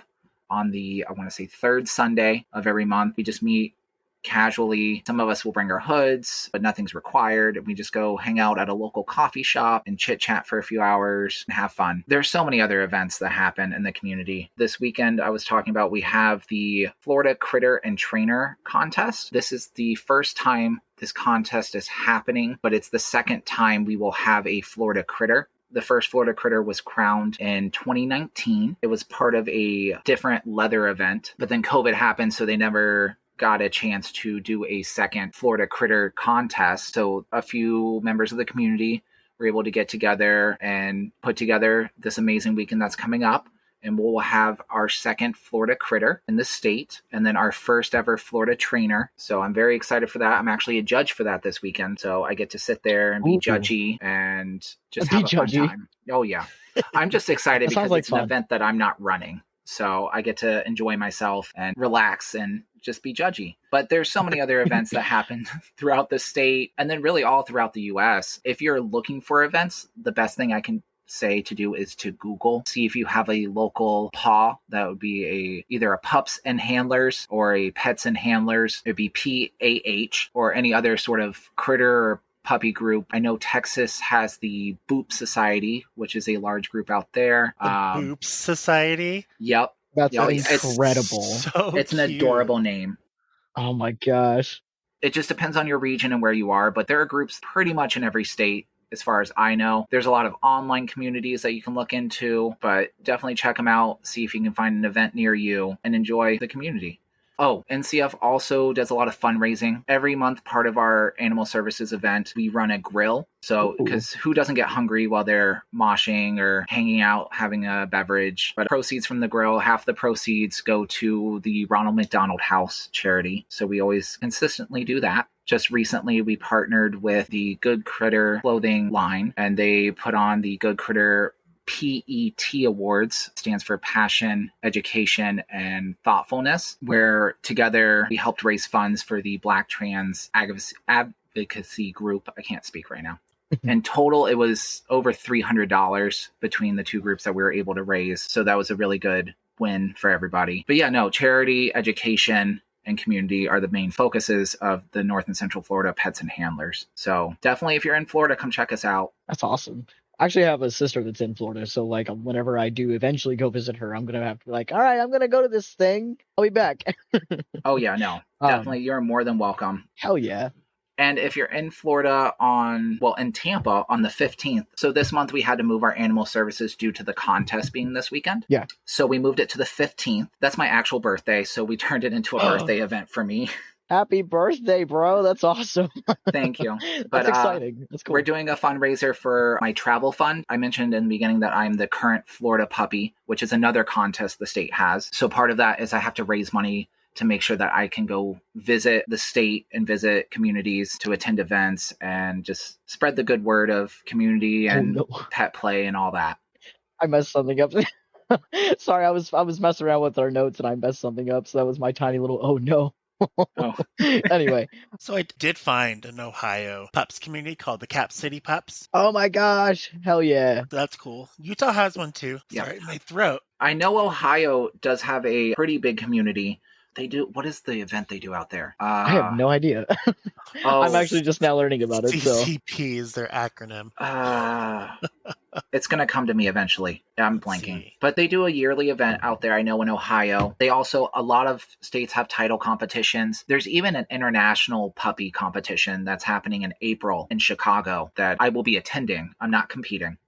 on the, I want to say, third Sunday of every month. We just meet casually. Some of us will bring our hoods, but nothing's required. We just go hang out at a local coffee shop and chit chat for a few hours and have fun. There's so many other events that happen in the community. This weekend, I was talking about, we have the Florida Critter and Trainer contest. This is the first time this contest is happening, but it's the second time we will have a Florida Critter. The first Florida Critter was crowned in 2019. It was part of a different leather event, but then COVID happened, so they never got a chance to do a second Florida Critter contest. So a few members of the community were able to get together and put together this amazing weekend that's coming up. And we'll have our second Florida Critter in the state, and then our first ever Florida Trainer. So I'm very excited for that. I'm actually a judge for that this weekend. So I get to sit there and be judgy and just have a fun time. Oh, yeah. I'm just excited because it's an event that I'm not running. So I get to enjoy myself and relax and just be judgy. But there's so many other events that happen throughout the state and then really all throughout the U.S. If you're looking for events, the best thing I can say to do is to Google, see if you have a local PAW. That would be either a Pups and Handlers or a Pets and Handlers. It'd be PAH or any other sort of critter or puppy group. I know Texas has the Boop Society, which is a large group out there. The Boop Society? Yep. That's incredible. It's an adorable name. Oh my gosh. It just depends on your region and where you are, but there are groups pretty much in every state. As far as I know, there's a lot of online communities that you can look into, but definitely check them out, see if you can find an event near you and enjoy the community. Oh, NCF also does a lot of fundraising. Every month, part of our animal services event, we run a grill. So, because who doesn't get hungry while they're moshing or hanging out, having a beverage? But proceeds from the grill, half the proceeds go to the Ronald McDonald House charity. So we always consistently do that. Just recently, we partnered with the Good Critter clothing line, and they put on the Good Critter PET Awards, stands for Passion, Education, and Thoughtfulness, where together we helped raise funds for the Black Trans Advocacy Group. I can't speak right now. In total, it was over $300 between the two groups that we were able to raise. So that was a really good win for everybody. But yeah, no, charity, education, and community are the main focuses of the North and Central Florida Pets and Handlers. So definitely, if you're in Florida, come check us out. That's awesome. I actually have a sister that's in Florida, so like whenever I do eventually go visit her, I'm gonna have to be like, all right, I'm gonna go to this thing. I'll be back. Oh yeah, no, definitely, you're more than welcome. Hell yeah. And if you're in Florida in Tampa on the 15th. So this month we had to move our animal services due to the contest being this weekend. Yeah. So we moved it to the 15th. That's my actual birthday. So we turned it into a birthday event for me. Happy birthday, bro. That's awesome. Thank you. That's exciting. That's cool. We're doing a fundraiser for my travel fund. I mentioned in the beginning that I'm the current Florida puppy, which is another contest the state has. So part of that is I have to raise money to make sure that I can go visit the state and visit communities to attend events and just spread the good word of community and pet play and all that. I messed something up. Sorry, I was messing around with our notes and I messed something up. So that was my tiny little, oh no. Oh. Anyway. So I did find an Ohio pups community called the Cap City Pups. Oh my gosh. Hell yeah. That's cool. Utah has one too. Yeah. Sorry, my throat. I know Ohio does have a pretty big community. They do. What is the event they do out there? I have no idea. I'm actually just now learning about it. CCP is their acronym. It's going to come to me eventually. I'm blanking. But they do a yearly event out there, I know, in Ohio. They also, a lot of states have title competitions. There's even an international puppy competition that's happening in April in Chicago that I will be attending. I'm not competing.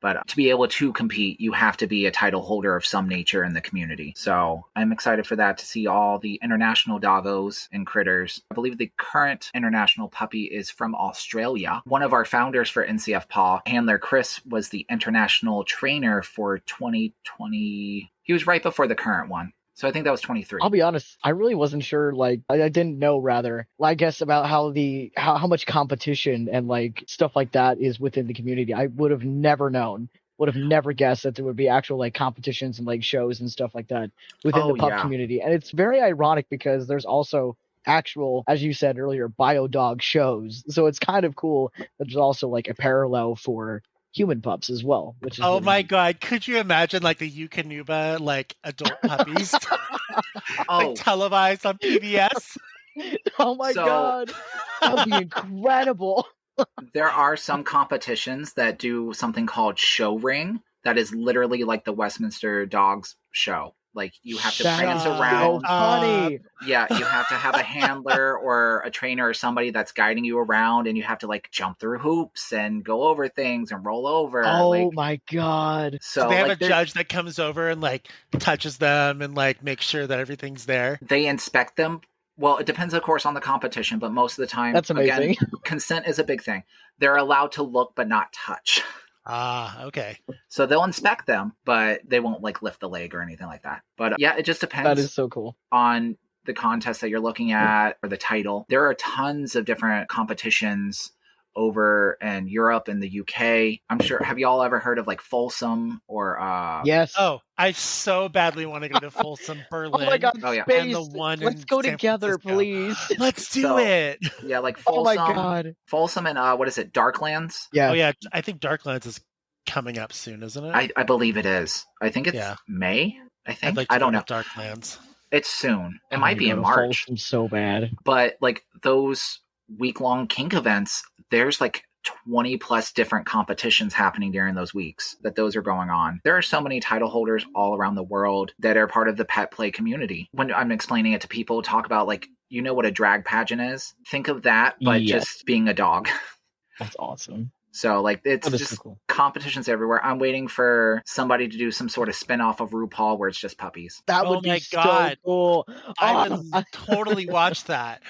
But to be able to compete, you have to be a title holder of some nature in the community. So I'm excited for that, to see all the international doggos and critters. I believe the current international puppy is from Australia. One of our founders for NCF Paw, Handler Chris, was the international trainer for 2020. He was right before the current one. So I think that was 23. I'll be honest, I really wasn't sure, I didn't know, rather, I guess, about how much competition and stuff like that is within the community. I would have never known, would have never guessed that there would be actual competitions and shows and stuff like that within the pup community. And it's very ironic because there's also actual, as you said earlier, biodog shows. So it's kind of cool that there's also a parallel for human pups as well, which is my god, could you imagine the Eukanuba adult puppies televised on PBS? Oh my So god. That would be incredible. there are some competitions that do something called show ring. That is literally like the Westminster Dogs show. Like you have to That prance is so around. funny. Yeah, you have to have a handler or a trainer or somebody that's guiding you around, and you have to like jump through hoops and go over things and roll over. Oh Like, my god. Do so they have a like there's judge that comes over and like touches them and like makes sure that everything's there? they inspect them. Well, it depends, of course, on the competition, but most of the time, That's again, amazing. consent is a big thing. They're allowed to look but not touch. Ah, okay. So they'll inspect them, but they won't like lift the leg or anything like that. But yeah, it just That depends is so cool. on the contest that you're looking at or the title. There are tons of different competitions over in Europe and the UK. I'm sure. Have you all ever heard of like Folsom or Yes. Oh, I so badly want to go to Folsom, Oh my Berlin, god, Oh yeah. and the space. one Let's in go San together, Francisco. please. Let's do So it. yeah, like Oh my Folsom, god. Folsom and what is it? Darklands. Yeah. Oh yeah, I think Darklands is coming up soon, isn't it? I believe it is. I think it's Yeah. May. I I'd think. like I to go don't to know. Darklands. It's soon. It I might wanna be go in to March. Folsom so bad. But like those week-long kink events, there's like 20 plus different competitions happening during those weeks that those are going on. There are so many title holders all around the world that are part of the pet play community. When I'm explaining it to people, talk about like, you know what a drag pageant is? Think of that, but Yes. just being a dog. That's awesome. So like it's That is so just cool. competitions everywhere. I'm waiting for somebody to do some sort of spin-off of RuPaul where it's just puppies. That Oh would be my so God. cool. I Oh, would totally watch that.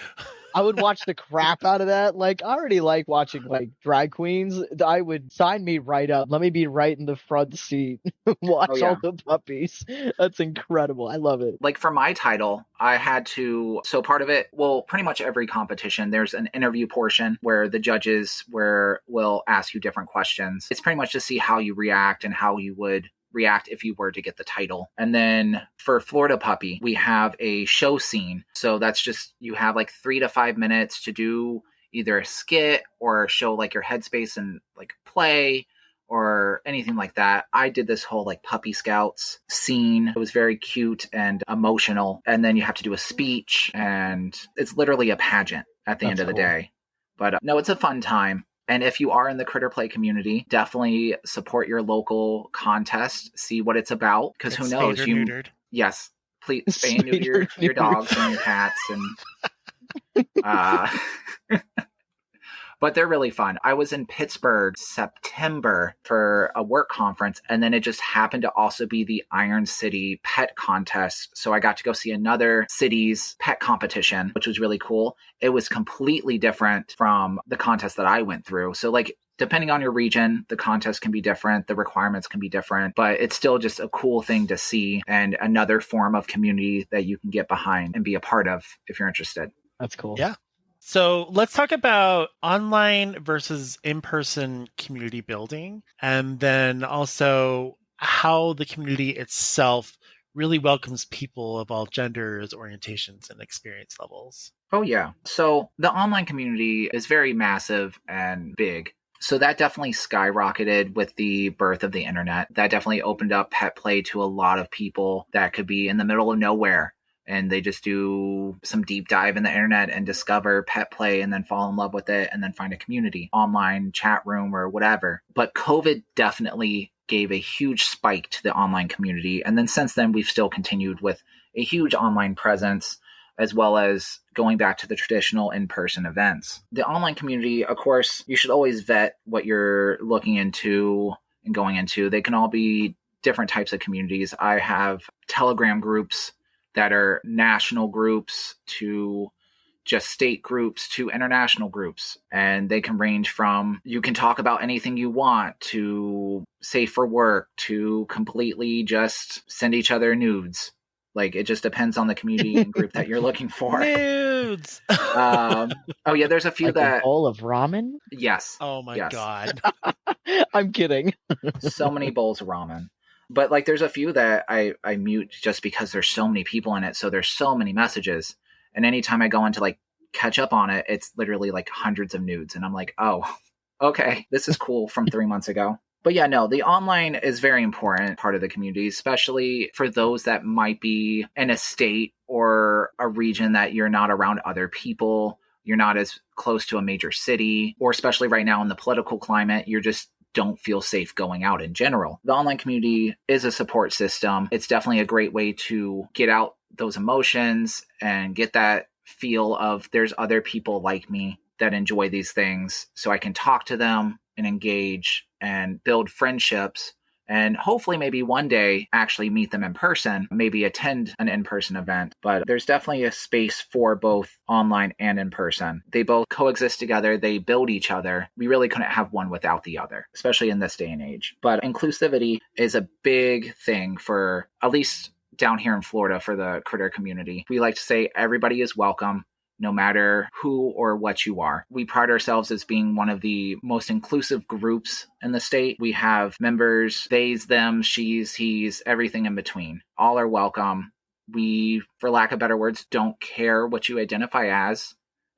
I would watch the crap out of that. Like, I already like watching like drag queens. I would sign me right up. Let me be right in the front seat. Watch Oh, yeah. all the puppies. That's incredible. I love it. Like for my title, I had to, so part of it, well, pretty much every competition, there's an interview portion where the judges will ask you different questions. It's pretty much to see how you react and how you would react if you were to get the title. And then for Florida Puppy, we have a show scene. So that's just, you have like 3 to 5 minutes to do either a skit or show like your headspace and like play or anything like that. I did this whole like puppy scouts scene. It was very cute and emotional. And then you have to do a speech, and it's literally a pageant at the end of the day. But no, it's a fun time. And if you are in the critter play community, definitely support your local contest. See what it's about, because who knows? Spayed or neutered. Yes, please spay and neuter your dogs and your cats and but they're really fun. I was in Pittsburgh September for a work conference, and then it just happened to also be the Iron City Pet Contest. So I got to go see another city's pet competition, which was really cool. It was completely different from the contest that I went through. So like, depending on your region, the contest can be different, the requirements can be different, but it's still just a cool thing to see and another form of community that you can get behind and be a part of if you're interested. That's cool. Yeah. So let's talk about online versus in-person community building, and then also how the community itself really welcomes people of all genders, orientations, and experience levels. Oh, yeah. So the online community is very massive and big. So that definitely skyrocketed with the birth of the internet. That definitely opened up pet play to a lot of people that could be in the middle of nowhere, and they just do some deep dive in the internet and discover pet play and then fall in love with it and then find a community, online chat room or whatever. But COVID definitely gave a huge spike to the online community. And then since then, we've still continued with a huge online presence, as well as going back to the traditional in-person events. The online community, of course, you should always vet what you're looking into and going into. They can all be different types of communities. I have Telegram groups that are national groups to just state groups to international groups. And they can range from, you can talk about anything you want, to safe for work, to completely just send each other nudes. Like, it just depends on the community and group that you're looking for. Nudes! Oh yeah, there's a few like that... a bowl of ramen? Yes. Oh my yes. God. I'm kidding. So many bowls of ramen. But like, there's a few that I mute just because there's so many people in it. So there's so many messages. And anytime I go in to like catch up on it, it's literally like hundreds of nudes. And I'm like, oh, okay, this is cool from 3 months ago. But yeah, no, the online is very important part of the community, especially for those that might be in a state or a region that you're not around other people, you're not as close to a major city, or especially right now in the political climate, you're just don't feel safe going out in general. The online community is a support system. It's definitely a great way to get out those emotions and get that feel of there's other people like me that enjoy these things, so I can talk to them and engage and build friendships, and hopefully maybe one day actually meet them in person, maybe attend an in-person event. But there's definitely a space for both online and in person. They both coexist together. They build each other. We really couldn't have one without the other, especially in this day and age. But inclusivity is a big thing for, at least down here in Florida, for the critter community. We like to say everybody is welcome, no matter who or what you are. We pride ourselves as being one of the most inclusive groups in the state. We have members, theys, them, she's, he's, everything in between. All are welcome. We, for lack of better words, don't care what you identify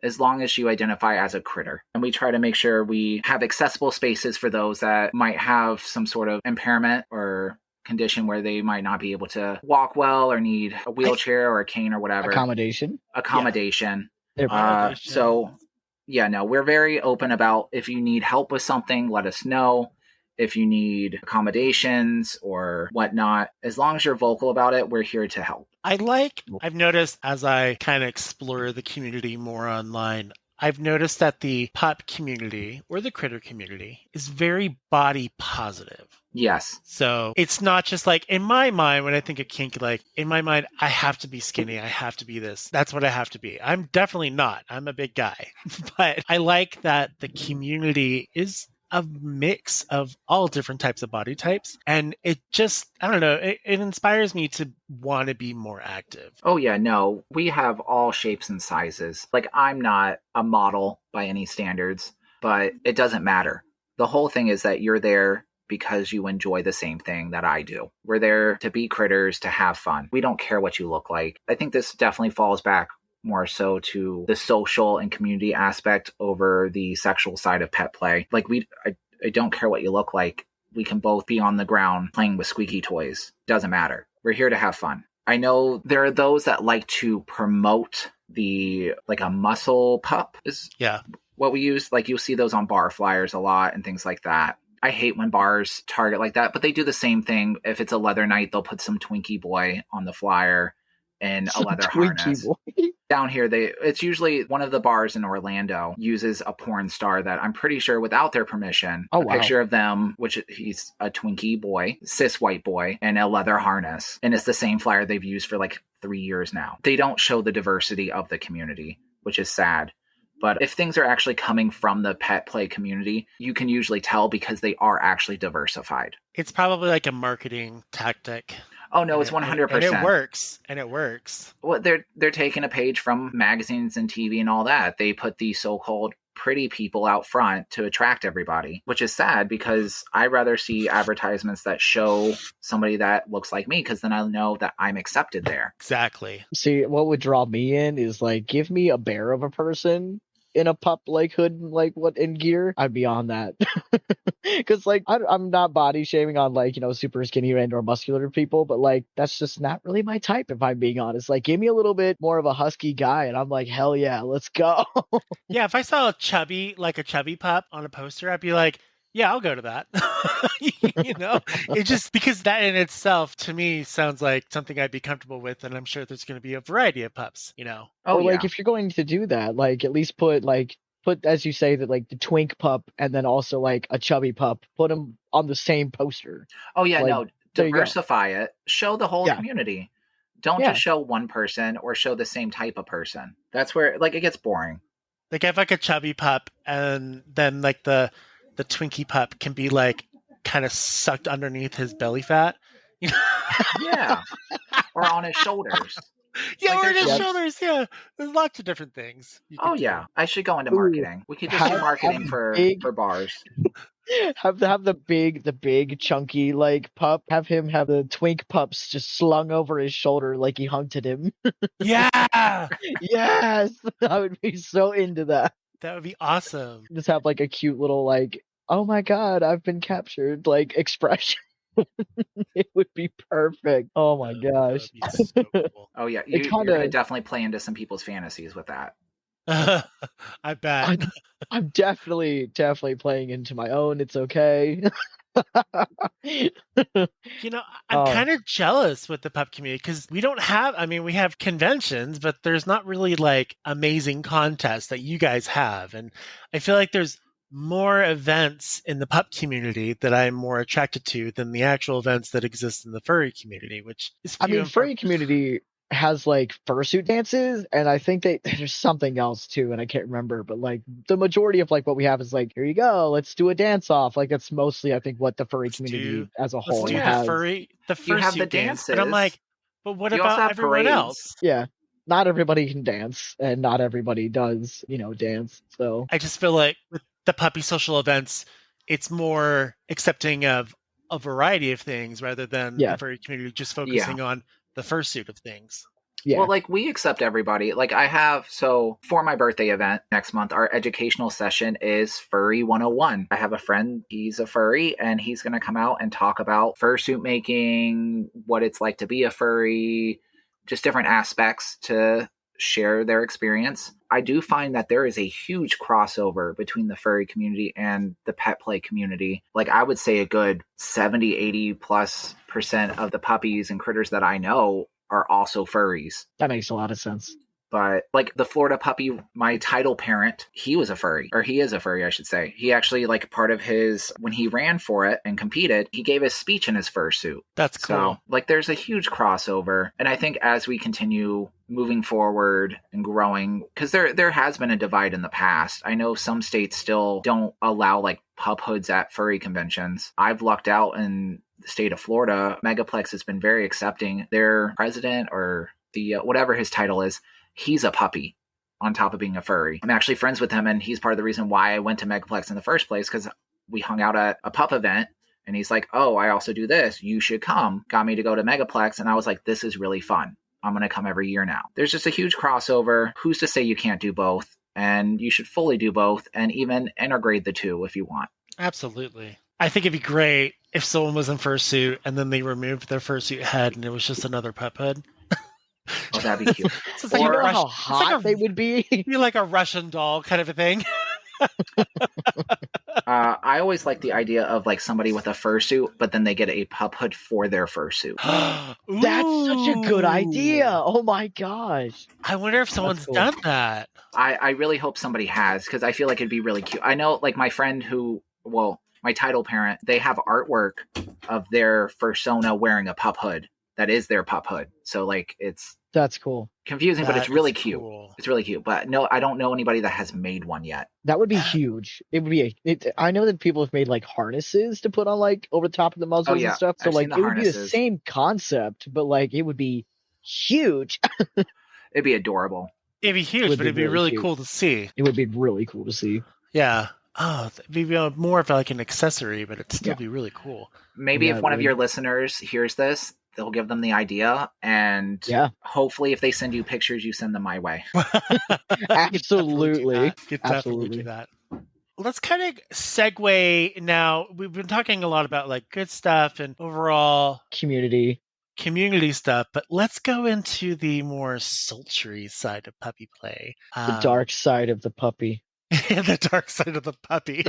as long as you identify as a critter. And we try to make sure we have accessible spaces for those that might have some sort of impairment or condition where they might not be able to walk well or need a wheelchair or a cane or whatever. Accommodation. So yeah, no, we're very open about if you need help with something, let us know. If you need accommodations or whatnot, as long as you're vocal about it, we're here to help. I've noticed as I kind of explore the community more online, I've noticed that the pup community or the critter community is very body positive. Yes. So it's not just like, in my mind, when I think of kink, like in my mind, I have to be skinny. I have to be this. That's what I have to be. I'm definitely not. I'm a big guy. But I like that the community is a mix of all different types of body types. And it just, I don't know, it inspires me to want to be more active. Oh yeah, no, we have all shapes and sizes. Like, I'm not a model by any standards, but it doesn't matter. The whole thing is that you're there because you enjoy the same thing that I do. We're there to be critters, to have fun. We don't care what you look like. I think this definitely falls back more so to the social and community aspect over the sexual side of pet play. Like, I don't care what you look like. We can both be on the ground playing with squeaky toys. Doesn't matter. We're here to have fun. I know there are those that like to promote like a muscle pup is what we use. Like, you'll see those on bar flyers a lot and things like that. I hate when bars target like that, but they do the same thing. If it's a leather night, they'll put some Twinkie boy on the flyer and a leather harness. Down here, it's usually one of the bars in Orlando uses a porn star that I'm pretty sure without their permission, picture of them, which he's a Twinkie boy, cis white boy, and a leather harness. And it's the same flyer they've used for like 3 years now. They don't show the diversity of the community, which is sad. But if things are actually coming from the pet play community, you can usually tell because they are actually diversified. It's probably like a marketing tactic. Oh no, it's 100%. And it works. Well, they're taking a page from magazines and TV and all that. They put the so-called pretty people out front to attract everybody, which is sad because I'd rather see advertisements that show somebody that looks like me, because then I know that I'm accepted there. Exactly. See, what would draw me in is like, give me a bear of a person in a pup like hood, like what in gear, I'd be on that. Because like I'm not body shaming on like, super skinny and or muscular people, but like that's just not really my type, if I'm being honest. Like, give me a little bit more of a husky guy and I'm like, hell yeah, let's go. Yeah, if I saw a chubby pup on a poster, I'd be like, yeah, I'll go to that. It just, because that in itself to me sounds like something I'd be comfortable with, and I'm sure there's going to be a variety of pups, Or like, if you're going to do that, like at least put as you say that, like the twink pup and then also like a chubby pup, put them on the same poster. Oh yeah, like, no, diversify it. Show the whole community. Don't just show one person or show the same type of person. That's where like it gets boring. Like, if like a chubby pup and then like the Twinkie pup can be like kind of sucked underneath his belly fat. Yeah. Or on his shoulders. Yeah, like, or on his shoulders. Yeah. There's lots of different things. Oh yeah. I should go into marketing. We could just do marketing for bars. Have the big chunky like pup. Have him have the twink pups just slung over his shoulder like he hunted him. Yeah. Yes. I would be so into that. That would be awesome. Just have like a cute little like, oh my god, I've been captured like expression. It would be perfect. Oh my That would gosh. be so cool. Oh yeah, It you're kind gonna of. definitely play into some people's fantasies with that. I bet. I'm definitely playing into my own. It's okay. I'm Oh, kind of jealous with the pup community because we don't have, I mean, we have conventions, but there's not really like amazing contests that you guys have. And I feel like there's more events in the pup community that I'm more attracted to than the actual events that exist in the furry community, which is I few mean, and far. furry community has like fursuit dances, and I think there's something else too, and I can't remember. But like the majority of like what we have is like, here you go, let's do a dance off. Like that's mostly I think what the furry Let's do community as a let's Well, whole do yeah, the you have the fursuit dance. But I'm dances. like, but what You also about have everyone parades. else? Yeah, not everybody can dance, and not everybody does, dance. So I just feel like with the puppy social events, it's more accepting of a variety of things rather than the yeah, furry community just Yeah. focusing on the fursuit of things. yeah, Well, like we accept everybody. Like I have, so for my birthday event next month, our educational session is Furry 101. I have a friend, he's a furry, and he's going to come out and talk about fursuit making, what it's like to be a furry, just different aspects to share their experience. I do find that there is a huge crossover between the furry community and the pet play community. Like I would say a good 70, 80+% of the puppies and critters that I know are also furries. that makes a lot of sense. But like the Florida puppy, my title parent, he was a furry, or he is a furry, I should say. He actually, like, part of his, when he ran for it and competed, he gave his speech in his fursuit. That's cool. So, like, there's a huge crossover. And I think as we continue moving forward and growing, because there has been a divide in the past. I know some states still don't allow, like, pup hoods at furry conventions. I've lucked out in the state of Florida. Megaplex has been very accepting. Their president, or the whatever his title is, he's a puppy on top of being a furry. I'm actually friends with him, and he's part of the reason why I went to Megaplex in the first place, because we hung out at a pup event, and he's like, oh, I also do this. You should come. Got me to go to Megaplex, and I was like, this is really fun. I'm going to come every year now. There's just a huge crossover. Who's to say you can't do both? And you should fully do both and even integrate the two if you want. Absolutely. I think it'd be great if someone was in fursuit and then they removed their fursuit head and it was just another pup hood. Oh, that'd be cute. So Do you know how hot they would be? Be like a Russian doll kind of a thing. I always like the idea of like somebody with a fursuit, but then they get a pup hood for their fursuit. That's such a good idea. Oh my gosh. I wonder if someone's cool. done that. I really hope somebody has, because I feel like it'd be really cute. I know, like, my friend who, well, my title parent, they have artwork of their fursona wearing a pup hood. That is their pup hood. So, like, That's cool. confusing, but it's really cute. Cool. It's really cute. But no, I don't know anybody that has made one yet. That would be huge. It would be I know that people have made like harnesses to put on like over the top of the muzzles and stuff. So I've like seen the it would be the harnesses. same concept, but like it would be huge. It'd be adorable. It'd be huge, Would but be it'd be really really cute. cool to see. It would be really cool to see. Yeah. Oh, it'd be more of like an accessory, but it'd still be really cool. Maybe Yeah, if one of really. your listeners hears this, they'll give them the idea, and hopefully if they send you pictures, you send them my way. Absolutely. Could definitely do that. Let's kind of segue now. We've been talking a lot about like good stuff and overall Community stuff, but let's go into the more sultry side of puppy play. the dark side of the puppy. The dark side of the puppy.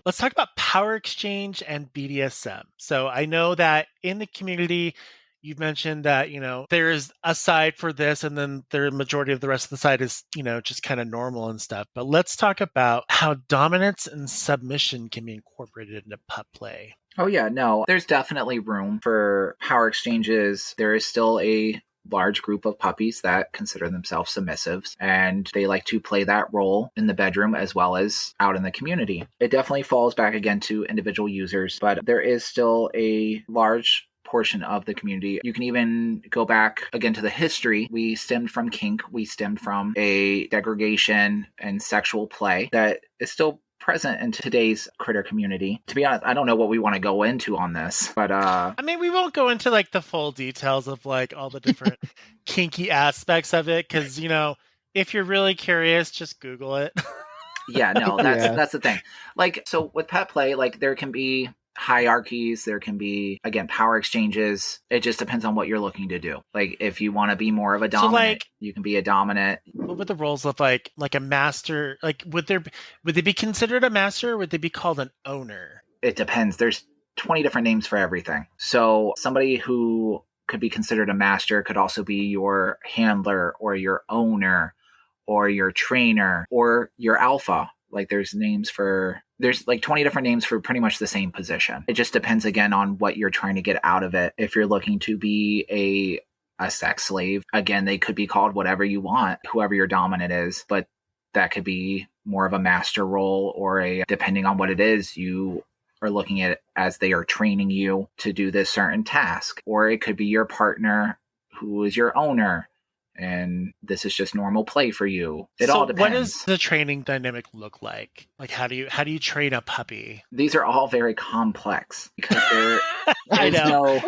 Let's talk about power exchange and BDSM. So I know that in the community, you've mentioned that, there's a side for this, and then the majority of the rest of the side is, just kind of normal and stuff. But let's talk about how dominance and submission can be incorporated into pup play. Oh, yeah, no, there's definitely room for power exchanges. There is still a large group of puppies that consider themselves submissives, and they like to play that role in the bedroom as well as out in the community. It definitely falls back again to individual users, but there is still a large portion of the community. You can even go back again to the history. We stemmed from kink. We stemmed from a degradation and sexual play that is still present in today's critter community. To be honest, I don't know what we want to go into on this, but I mean, we won't go into like the full details of like all the different kinky aspects of it, because if you're really curious, just Google it. Yeah, no, that's the thing. Like, so with pet play, like there can be hierarchies. There can be, again, power exchanges. It just depends on what you're looking to do. Like if you want to be more of a dominant, you can be a dominant. What would the roles look like a master? Like would they be considered a master, or would they be called an owner? It depends. There's 20 different names for everything. So somebody who could be considered a master could also be your handler or your owner or your trainer or your alpha. Like there's like 20 different names for pretty much the same position. It just depends again on what you're trying to get out of it. If you're looking to be a sex slave, again, they could be called whatever you want, whoever your dominant is, but that could be more of a master role or depending on what it is, you are looking at it as they are training you to do this certain task. Or it could be your partner who is your owner, and this is just normal play for you. It all depends. What does the training dynamic look like? Like how do you train a puppy? These are all very complex because I know.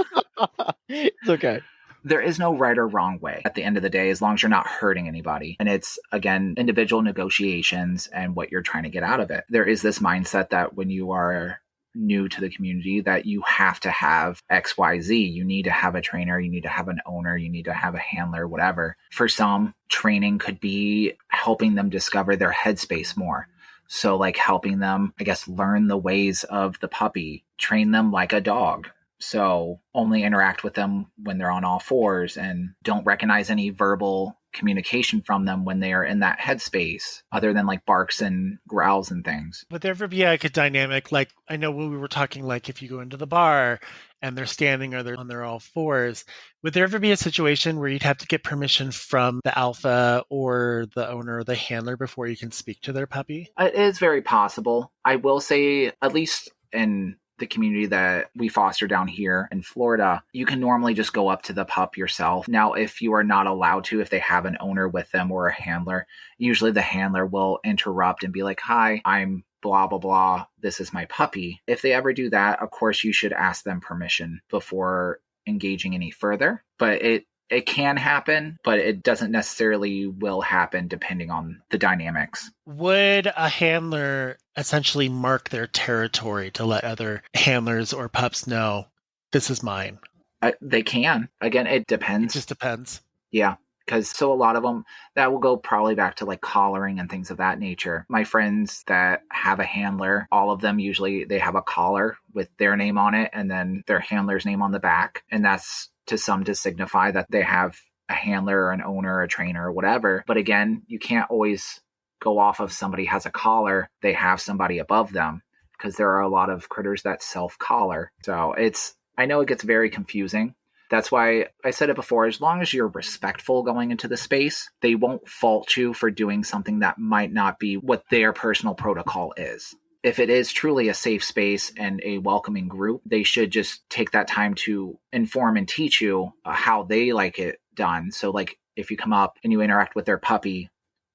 It's okay. There is no right or wrong way at the end of the day, as long as you're not hurting anybody. And it's, again, individual negotiations and what you're trying to get out of it. There is this mindset that when you are new to the community that you have to have XYZ. You need to have a trainer, you need to have an owner, you need to have a handler, whatever. For some, training could be helping them discover their headspace more. So like helping them, I guess, learn the ways of the puppy, train them like a dog. So only interact with them when they're on all fours and don't recognize any verbal communication from them when they are in that headspace other than like barks and growls and things. Would there ever be like a dynamic, like I know when we were talking, like if you go into the bar and they're standing or they're on their all fours, would there ever be a situation where you'd have to get permission from the alpha or the owner or the handler before you can speak to their puppy? It is very possible. I will say, at least in the community that we foster down here in Florida, you can normally just go up to the pup yourself. Now, if you are not allowed to, if they have an owner with them or a handler, usually the handler will interrupt and be like, "Hi, I'm blah, blah, blah. This is my puppy." If they ever do that, of course, you should ask them permission before engaging any further. But it can happen, but it doesn't necessarily will happen depending on the dynamics. Would a handler essentially mark their territory to let other handlers or pups know, this is mine? They can. Again, it depends. It just depends. Yeah. Because a lot of them, that will go probably back to like collaring and things of that nature. My friends that have a handler, all of them usually they have a collar with their name on it and then their handler's name on the back. And that's to some to signify that they have a handler or an owner or a trainer or whatever. But again, you can't always go off of somebody has a collar, they have somebody above them, because there are a lot of critters that self-collar. So I know it gets very confusing. That's why I said it before, as long as you're respectful going into the space, they won't fault you for doing something that might not be what their personal protocol is. If it is truly a safe space and a welcoming group, they should just take that time to inform and teach you how they like it done. So like if you come up and you interact with their puppy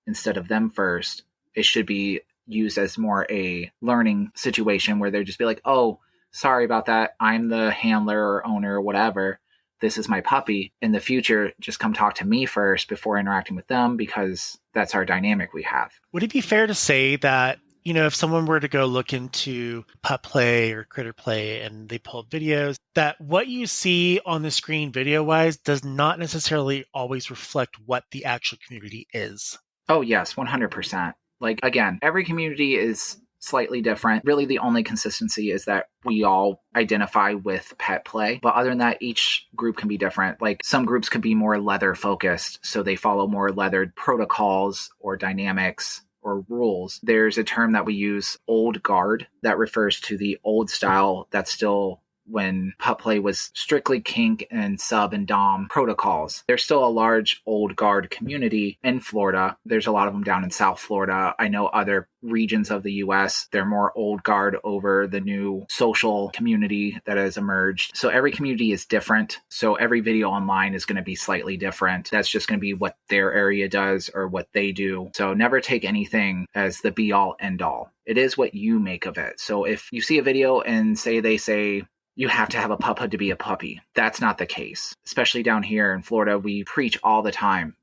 instead of them first, it should be used as more a learning situation where they just be like, "Oh, sorry about that. I'm the handler or owner or whatever. This is my puppy. In the future, just come talk to me first before interacting with them because that's our dynamic we have." Would it be fair to say that, if someone were to go look into pup play or critter play and they pull up videos, that what you see on the screen video-wise does not necessarily always reflect what the actual community is? Oh, yes, 100%. Like, again, every community is slightly different. Really, the only consistency is that we all identify with pet play. But other than that, each group can be different. Like some groups could be more leather focused, so they follow more leathered protocols or dynamics or rules. There's a term that we use, old guard, that refers to the old style that's still when pup play was strictly kink and sub and dom protocols. There's still a large old guard community in Florida. There's a lot of them down in South Florida. I know other regions of the US, they're more old guard over the new social community that has emerged. So every community is different. So every video online is going to be slightly different. That's just going to be what their area does or what they do. So never take anything as the be all end all. It is what you make of it. So if you see a video and they say, you have to have a pup hood to be a puppy. That's not the case. Especially down here in Florida, we preach all the time.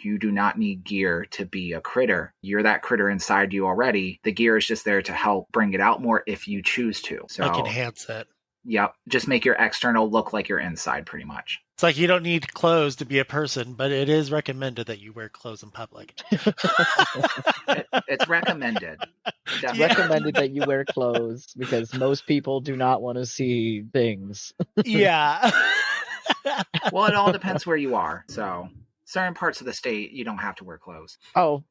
You do not need gear to be a critter. You're that critter inside you already. The gear is just there to help bring it out more if you choose to. Like So, enhance it. yep, just make your external look like your inside pretty much. It's like you don't need clothes to be a person, but it is recommended that you wear clothes in public. It's recommended. It's recommended that you wear clothes because most people do not want to see things. Yeah. Well, it all depends where you are. So, certain parts of the state, you don't have to wear clothes. Oh.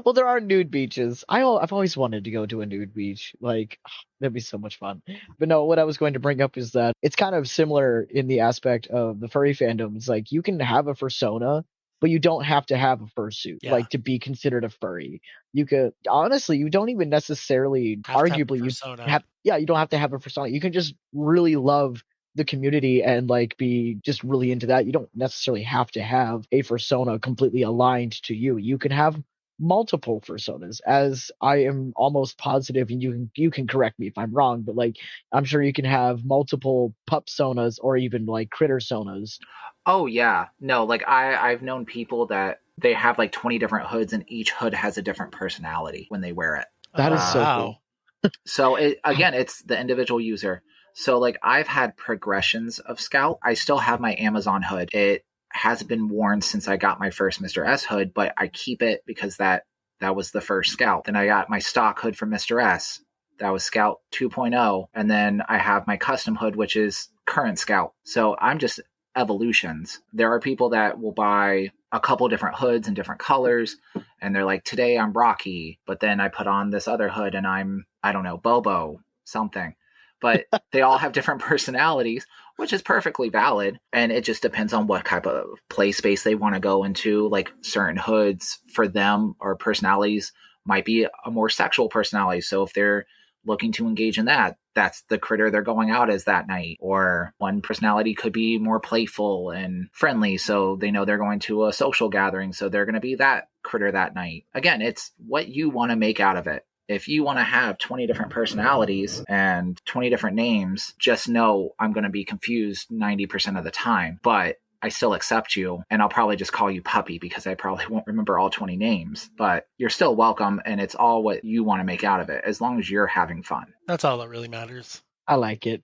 Well, there are nude beaches. I've always wanted to go to a nude beach. Like, that'd be so much fun. But no, what I was going to bring up is that it's kind of similar in the aspect of the furry fandom. It's like you can have a fursona, but you don't have to have a fursuit, like to be considered a furry. You could honestly, you don't even necessarily, arguably, you don't have to have a persona. You can just really love the community and like be just really into that. You don't necessarily have to have a persona completely aligned to you. You can have multiple personas, as I am almost positive, and you can correct me if I'm wrong, but like I'm sure you can have multiple pup sonas or even like critter sonas. Oh yeah. No, like I've known people that they have like 20 different hoods and each hood has a different personality when they wear it. That is so cool. So it's the individual user. So like I've had progressions of Scout. I still have my Amazon hood. It hasn't been worn since I got my first Mr. S hood, but I keep it because that was the first Scout. Then I got my stock hood from Mr. S. That was Scout 2.0. And then I have my custom hood, which is current Scout. So I'm just evolutions. There are people that will buy a couple different hoods in different colors, and they're like, today I'm Rocky, but then I put on this other hood and I'm, I don't know, Bobo, something. But they all have different personalities, which is perfectly valid. And it just depends on what type of play space they want to go into. Like certain hoods for them or personalities might be a more sexual personality. So if they're looking to engage in that, that's the critter they're going out as that night. Or one personality could be more playful and friendly, so they know they're going to a social gathering, so they're going to be that critter that night. Again, it's what you want to make out of it. If you want to have 20 different personalities and 20 different names, just know I'm going to be confused 90% of the time, but I still accept you, and I'll probably just call you Puppy because I probably won't remember all 20 names, but you're still welcome, and it's all what you want to make out of it, as long as you're having fun. That's all that really matters. I like it.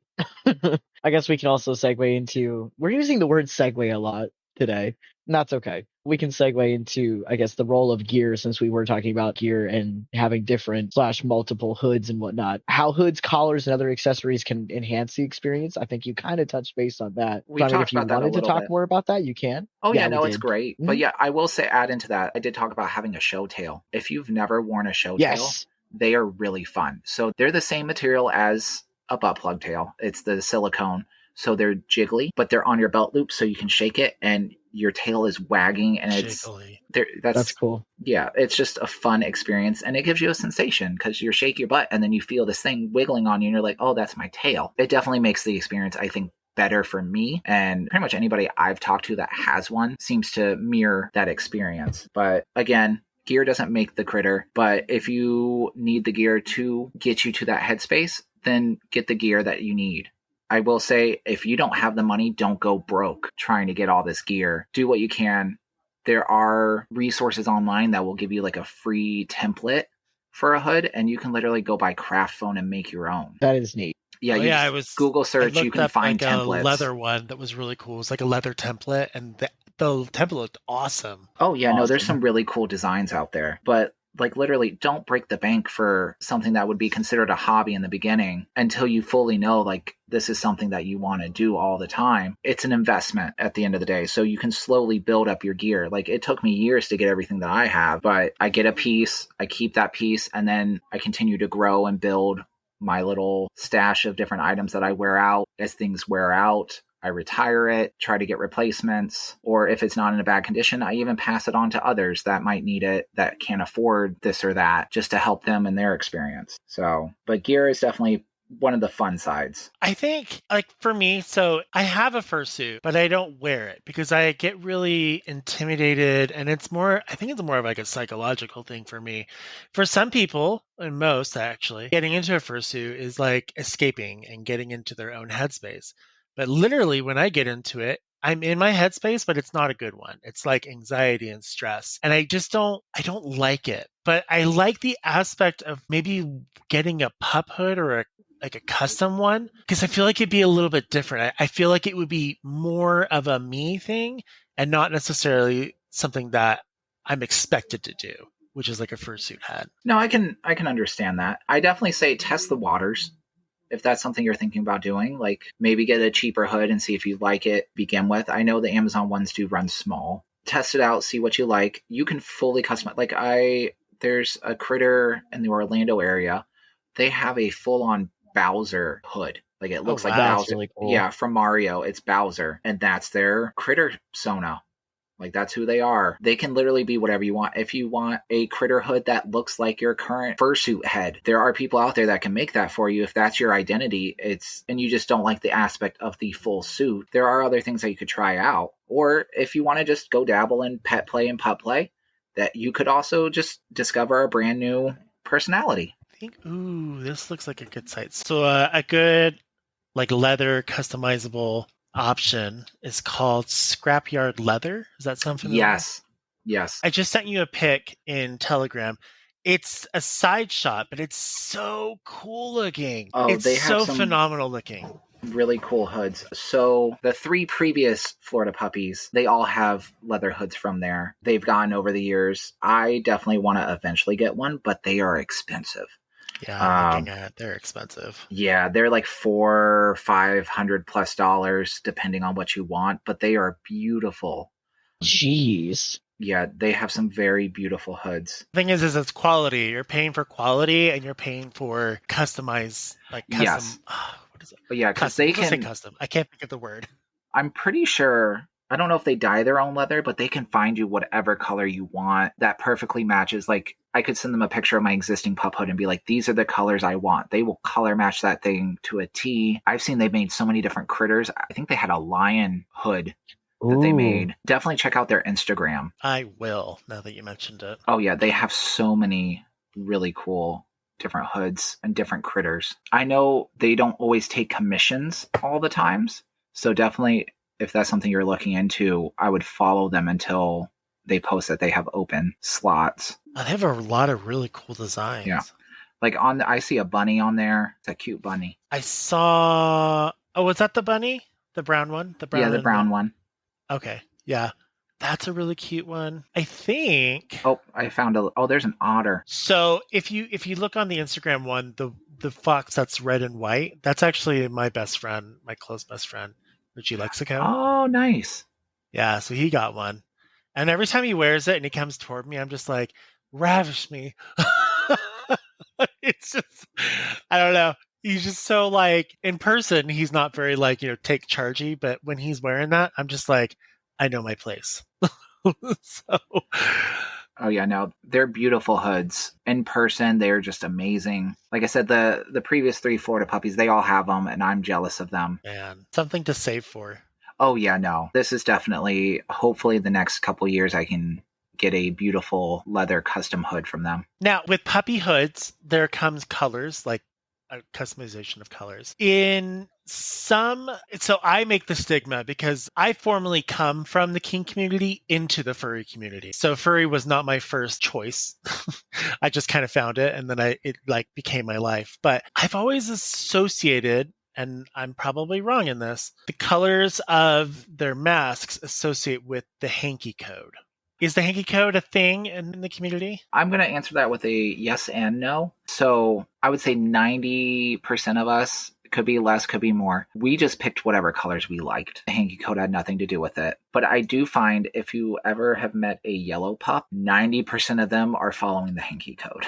I guess we can also segue into, we're using the word segue a lot today, and that's okay. We can segue into, I guess, the role of gear, since we were talking about gear and having different / multiple hoods and whatnot. How hoods, collars, and other accessories can enhance the experience. I think you kind of touched base on that. We talked if you about that wanted a to talk bit more about that, you can. Oh yeah, no, it's great. Mm-hmm. But yeah, I will say, add into that, I did talk about having a show tail. If you've never worn a show tail, they are really fun. So they're the same material as a butt plug tail. It's the silicone. So they're jiggly, but they're on your belt loop, so you can shake it and your tail is wagging, and that's cool. Yeah, it's just a fun experience, and it gives you a sensation because you shake your butt and then you feel this thing wiggling on you and you're like, oh, that's my tail. It definitely makes the experience, I think, better for me, and pretty much anybody I've talked to that has one seems to mirror that experience. But again, gear doesn't make the critter, but if you need the gear to get you to that headspace, then get the gear that you need. I will say, if you don't have the money, don't go broke trying to get all this gear. Do what you can. There are resources online that will give you like a free template for a hood, and you can literally go buy craft foam and make your own. That is neat. Yeah, I was Google search, you can find like templates. A leather one that was really cool. It was like a leather template, and the template looked awesome. Oh yeah, no, there's some really cool designs out there, but like literally don't break the bank for something that would be considered a hobby in the beginning until you fully know like this is something that you want to do all the time. It's an investment at the end of the day, so you can slowly build up your gear. Like it took me years to get everything that I have, but I get a piece, I keep that piece, and then I continue to grow and build my little stash of different items that I wear out. As things wear out, I retire it, try to get replacements, or if it's not in a bad condition, I even pass it on to others that might need it, that can't afford this or that, just to help them in their experience. So, but gear is definitely one of the fun sides. I think, like for me, so I have a fursuit, but I don't wear it because I get really intimidated, and I think it's more of like a psychological thing for me. For some people, and most actually, getting into a fursuit is like escaping and getting into their own headspace. But literally, when I get into it, I'm in my headspace, but it's not a good one. It's like anxiety and stress. And I don't like it. But I like the aspect of maybe getting a pup hood or like a custom one, because I feel like it'd be a little bit different. I feel like it would be more of a me thing and not necessarily something that I'm expected to do, which is like a fursuit hat. No, I can understand that. I definitely say test the waters if that's something you're thinking about doing. Like maybe get a cheaper hood and see if you like it begin with. I know the Amazon ones do run small. Test it out, see what you like. You can fully customize. There's a critter in the Orlando area. They have a full on Bowser hood. Like it looks like That's Bowser. really cool. Yeah, from Mario, it's Bowser, and that's their critter Sona. Like that's who they are. They can literally be whatever you want. If you want a critter hood that looks like your current fursuit head, there are people out there that can make that for you if that's your identity. And you just don't like the aspect of the full suit. There are other things that you could try out. Or if you want to just go dabble in pet play and pup play, that you could also just discover a brand new personality. I think, ooh, this looks like a good site. So a good like leather customizable option is called Scrapyard Leather. Does that sound familiar? Yes. Yes. I just sent you a pic in Telegram. It's a side shot, but it's so cool looking. Oh, It's they have so some phenomenal looking. really cool hoods. So the 3 previous Florida puppies, they all have leather hoods from there. They've gone over the years. I definitely want to eventually get one, but they are expensive. Yeah, I'm looking at they're expensive. Yeah, they're like $400-$500+ depending on what you want, but they are beautiful. Jeez. Yeah, they have some very beautiful hoods. The thing is it's quality. You're paying for quality and you're paying for customized, like custom. Yes. What is it? But yeah, because Custom. they Let's say can. custom. I can't think of the word. I'm pretty sure. I don't know if they dye their own leather, but they can find you whatever color you want that perfectly matches. Like I could send them a picture of my existing pup hood and be like, these are the colors I want. They will color match that thing to a T. I've seen they've made so many different critters. I think they had a lion hood that they made. Definitely check out their Instagram. I will, now that you mentioned it. Oh yeah, they have so many really cool different hoods and different critters. I know they don't always take commissions all the times. So definitely if that's something you're looking into, I would follow them until they post that they have open slots. They have a lot of really cool designs. Yeah. Like I see a bunny on there. It's a cute bunny. I saw, was that the bunny? The brown one? The brown one. Okay. Yeah. That's a really cute one. I think. Oh, I found there's an otter. So if you look on the Instagram one, the fox that's red and white, that's actually my best friend, my close best friend, Richie Lexico. Oh, nice. Yeah, so he got one. And every time he wears it and he comes toward me, I'm just like, ravish me. It's just, I don't know. He's just so like, in person, he's not very like, take chargey, but when he's wearing that, I'm just like, I know my place. So. Oh yeah, no, they're beautiful hoods. In person, they're just amazing. Like I said, the previous 3 Florida puppies, they all have them, and I'm jealous of them. Man, something to save for. Oh yeah, no, this is definitely, hopefully the next couple years I can get a beautiful leather custom hood from them. Now, with puppy hoods, there comes colors, like a customization of colors. So I make the stigma because I formerly come from the kink community into the furry community. So furry was not my first choice. I just kind of found it and then it became my life. But I've always associated, and I'm probably wrong in this, the colors of their masks associate with the hanky code. Is the hanky code a thing in the community? I'm going to answer that with a yes and no. So I would say 90% of us, could be less, could be more. We just picked whatever colors we liked. The hanky code had nothing to do with it. But I do find if you ever have met a yellow pup, 90% of them are following the hanky code.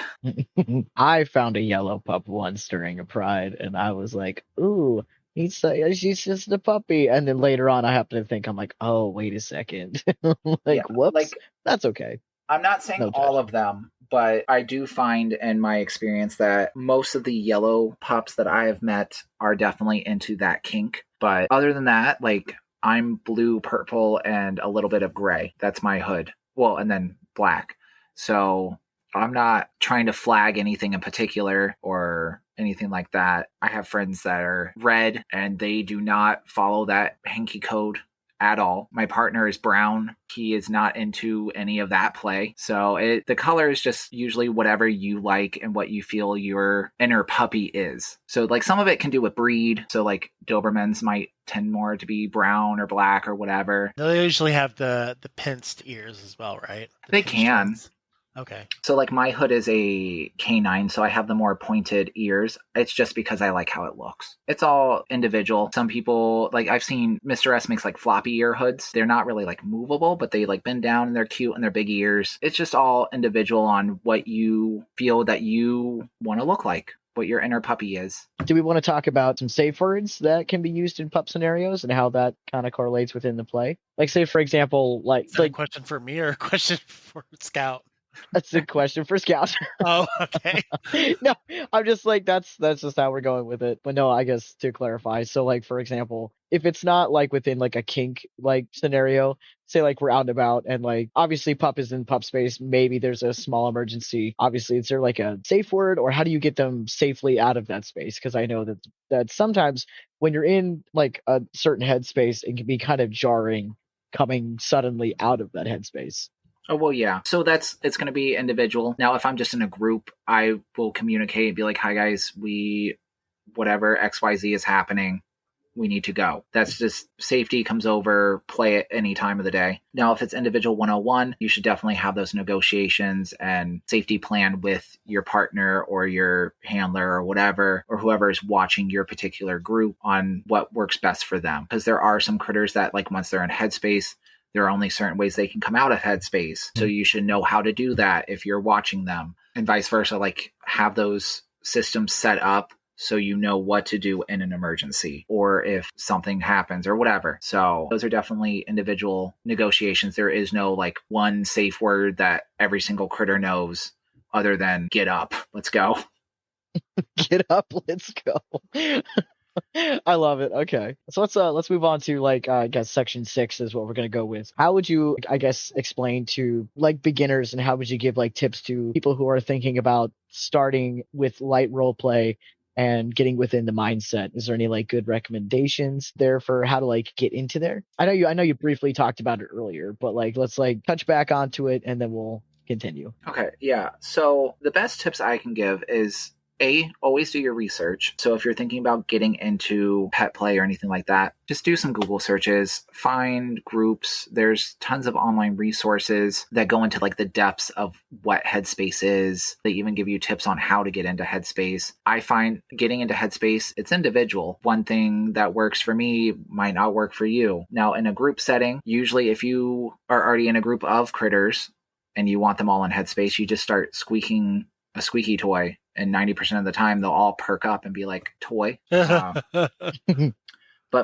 I found a yellow pup once during a pride, and I was like, ooh, she's just a puppy. And then later on, I happen to think, I'm like, oh, wait a second. Whoops. That's okay. I'm not saying all of them, but I do find in my experience that most of the yellow pups that I have met are definitely into that kink. But other than that, like I'm blue, purple, and a little bit of gray. That's my hood. Well, and then black. So I'm not trying to flag anything in particular or anything like that. I have friends that are red and they do not follow that hanky code at all. My partner is brown. He is not into any of that play. So the color is just usually whatever you like and what you feel your inner puppy is. So like some of it can do with breed. So like Dobermans might tend more to be brown or black or whatever. They usually have the pinched ears as well, right? They can. Ones. Okay. So like my hood is a canine, so I have the more pointed ears. It's just because I like how it looks. It's all individual. Some people, like I've seen Mr. S makes like floppy ear hoods. They're not really like movable, but they like bend down and they're cute and they're big ears. It's just all individual on what you feel that you want to look like, what your inner puppy is. Do we want to talk about some safe words that can be used in pup scenarios and how that kind of correlates within the play? Like say, for example, Is that a question for me or a question for Scout? That's a question for Scout. Oh, okay. No, I'm just like, that's just how we're going with it. But no, I guess to clarify. So like, for example, if it's not like within like a kink like scenario, say like we're out and about and like obviously pup is in pup space, maybe there's a small emergency. Obviously, is there like a safe word or how do you get them safely out of that space? Because I know that sometimes when you're in like a certain headspace, it can be kind of jarring coming suddenly out of that headspace. Oh, well, yeah. So it's going to be individual. Now, if I'm just in a group, I will communicate and be like, hi, guys, whatever XYZ is happening, we need to go. That's just safety comes over, play at any time of the day. Now, if it's individual 101, you should definitely have those negotiations and safety plan with your partner or your handler or whatever, or whoever is watching your particular group on what works best for them. Because there are some critters that like once they're in headspace, there are only certain ways they can come out of headspace. So you should know how to do that if you're watching them and vice versa. Like have those systems set up so you know what to do in an emergency or if something happens or whatever. So those are definitely individual negotiations. There is no like one safe word that every single critter knows other than get up, let's go. Get up, let's go. I love it. Okay. So let's move on to like I guess section 6 is what we're going to go with. How would you I guess explain to like beginners and how would you give like tips to people who are thinking about starting with light role play and getting within the mindset? Is there any like good recommendations there for how to like get into there? I know you briefly talked about it earlier, but like let's like touch back onto it and then we'll continue. Okay, yeah. So the best tips I can give is always do your research. So if you're thinking about getting into pet play or anything like that, just do some Google searches, find groups. There's tons of online resources that go into like the depths of what Headspace is. They even give you tips on how to get into Headspace. I find getting into Headspace, it's individual. One thing that works for me might not work for you. Now, in a group setting, usually if you are already in a group of critters and you want them all in Headspace, you just start squeaking a squeaky toy. And 90% of the time, they'll all perk up and be like, toy. But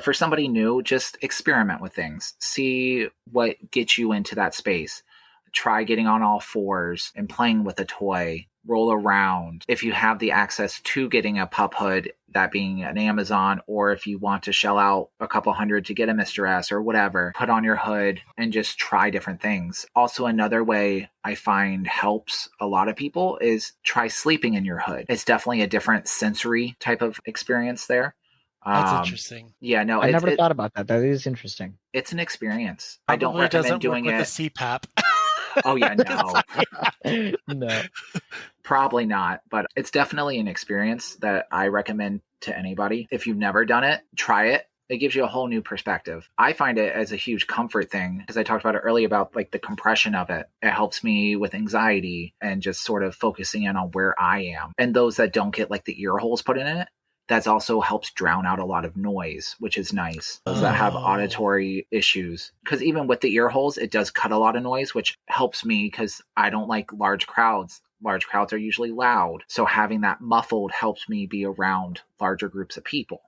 for somebody new, just experiment with things. See what gets you into that space. Try getting on all fours and playing with a toy. Roll around. If you have the access to getting a pup hood, that being an Amazon, or if you want to shell out a couple $100 to get a Mr. S or whatever, put on your hood and just try different things. Also, another way I find helps a lot of people is try sleeping in your hood. It's definitely a different sensory type of experience there. That's interesting. Yeah, no, I never thought about that. That is interesting. It's an experience. Probably I don't recommend doing with it with the CPAP. Oh yeah, no. No. Probably not, but it's definitely an experience that I recommend to anybody. If you've never done it, try it. It gives you a whole new perspective. I find it as a huge comfort thing because I talked about it earlier about like the compression of it. It helps me with anxiety and just sort of focusing in on where I am. And those that don't get like the ear holes put in it, that also helps drown out a lot of noise, which is nice. Those that have auditory issues. Because even with the ear holes, it does cut a lot of noise, which helps me because I don't like large crowds. Large crowds are usually loud. So having that muffled helps me be around larger groups of people.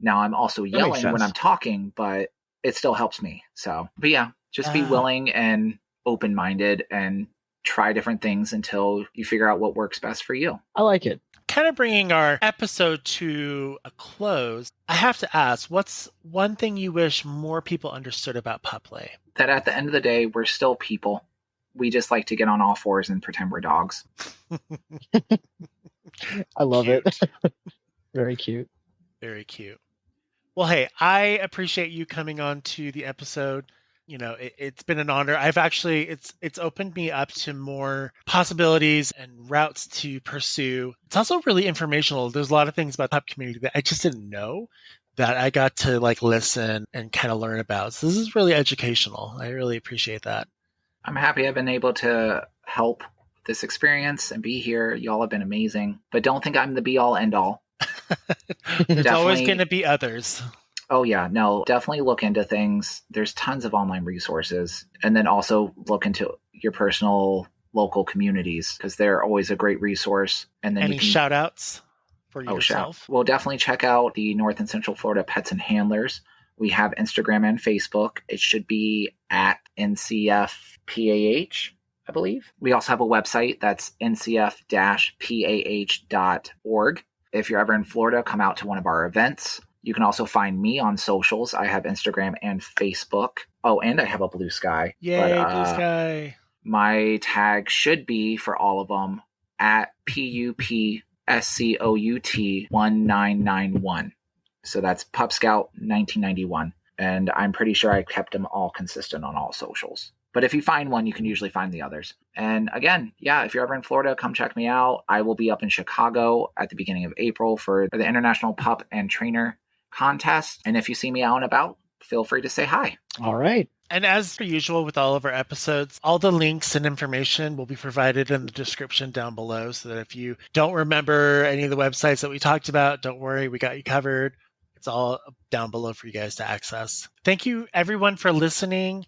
Now I'm also yelling when I'm talking, but it still helps me. So, but yeah, just be willing and open-minded and try different things until you figure out what works best for you. I like it. Kind of bringing our episode to a close, I have to ask, what's one thing you wish more people understood about pup play? That at the end of the day, we're still people. We just like to get on all fours and pretend we're dogs. I love it. Very cute. Very cute. Well, hey, I appreciate you coming on to the episode. It's been an honor. It's opened me up to more possibilities and routes to pursue. It's also really informational. There's a lot of things about the pup community that I just didn't know that I got to listen and kind of learn about. So this is really educational. I really appreciate that. I'm happy I've been able to help this experience and be here. Y'all have been amazing, but don't think I'm the be all end all. There's always going to be others. Oh, yeah. No, definitely look into things. There's tons of online resources. And then also look into your personal local communities because they're always a great resource. And then any shout outs for yourself? Well, definitely check out the North and Central Florida Pets and Handlers. We have Instagram and Facebook. It should be at NCFPAH, I believe. We also have a website that's ncf-pah.org. If you're ever in Florida, come out to one of our events. You can also find me on socials. I have Instagram and Facebook. Oh, and I have a Blue Sky. Yay, Blue Sky. My tag should be for all of them at PUPSCOUT1991. So that's Pup Scout 1991. And I'm pretty sure I kept them all consistent on all socials. But if you find one, you can usually find the others. And again, yeah, if you're ever in Florida, come check me out. I will be up in Chicago at the beginning of April for the International Pup and Trainer Contest. And if you see me out and about, feel free to say hi. All right. And as per usual with all of our episodes, all the links and information will be provided in the description down below so that if you don't remember any of the websites that we talked about, don't worry, we got you covered. It's all down below for you guys to access. Thank you, everyone, for listening.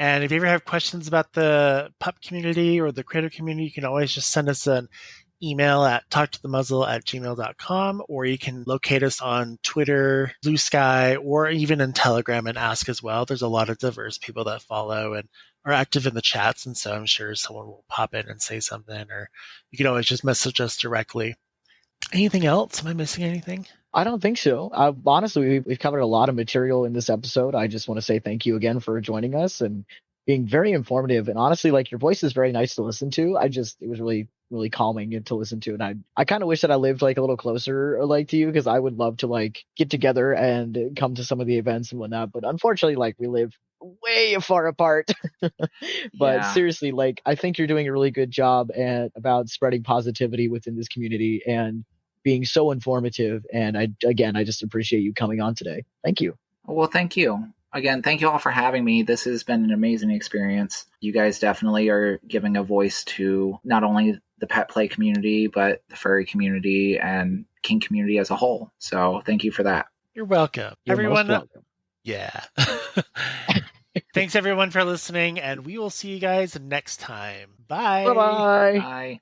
And if you ever have questions about the pup community or the critter community, you can always just send us an email at talktothemuzzle@gmail.com, or you can locate us on Twitter, Blue Sky, or even in Telegram and ask as well. There's a lot of diverse people that follow and are active in the chats, and so I'm sure someone will pop in and say something, or you can always just message us directly. Anything else? Am I missing anything? I don't think so. Honestly, we've covered a lot of material in this episode. I just want to say thank you again for joining us and being very informative. And honestly, your voice is very nice to listen to. It was really, really calming to listen to. And I kind of wish that I lived a little closer to you, because I would love to get together and come to some of the events and whatnot. But unfortunately, we live way far apart. But seriously, I think you're doing a really good job about spreading positivity within this community and being so informative. And I just appreciate you coming on today. Thank you. Well, thank you. Again, thank you all for having me. This has been an amazing experience. You guys definitely are giving a voice to not only the pet play community, but the furry community and kink community as a whole. So thank you for that. You're welcome. Everyone. Welcome. Yeah. Thanks everyone for listening, and we will see you guys next time. Bye. Bye-bye. Bye.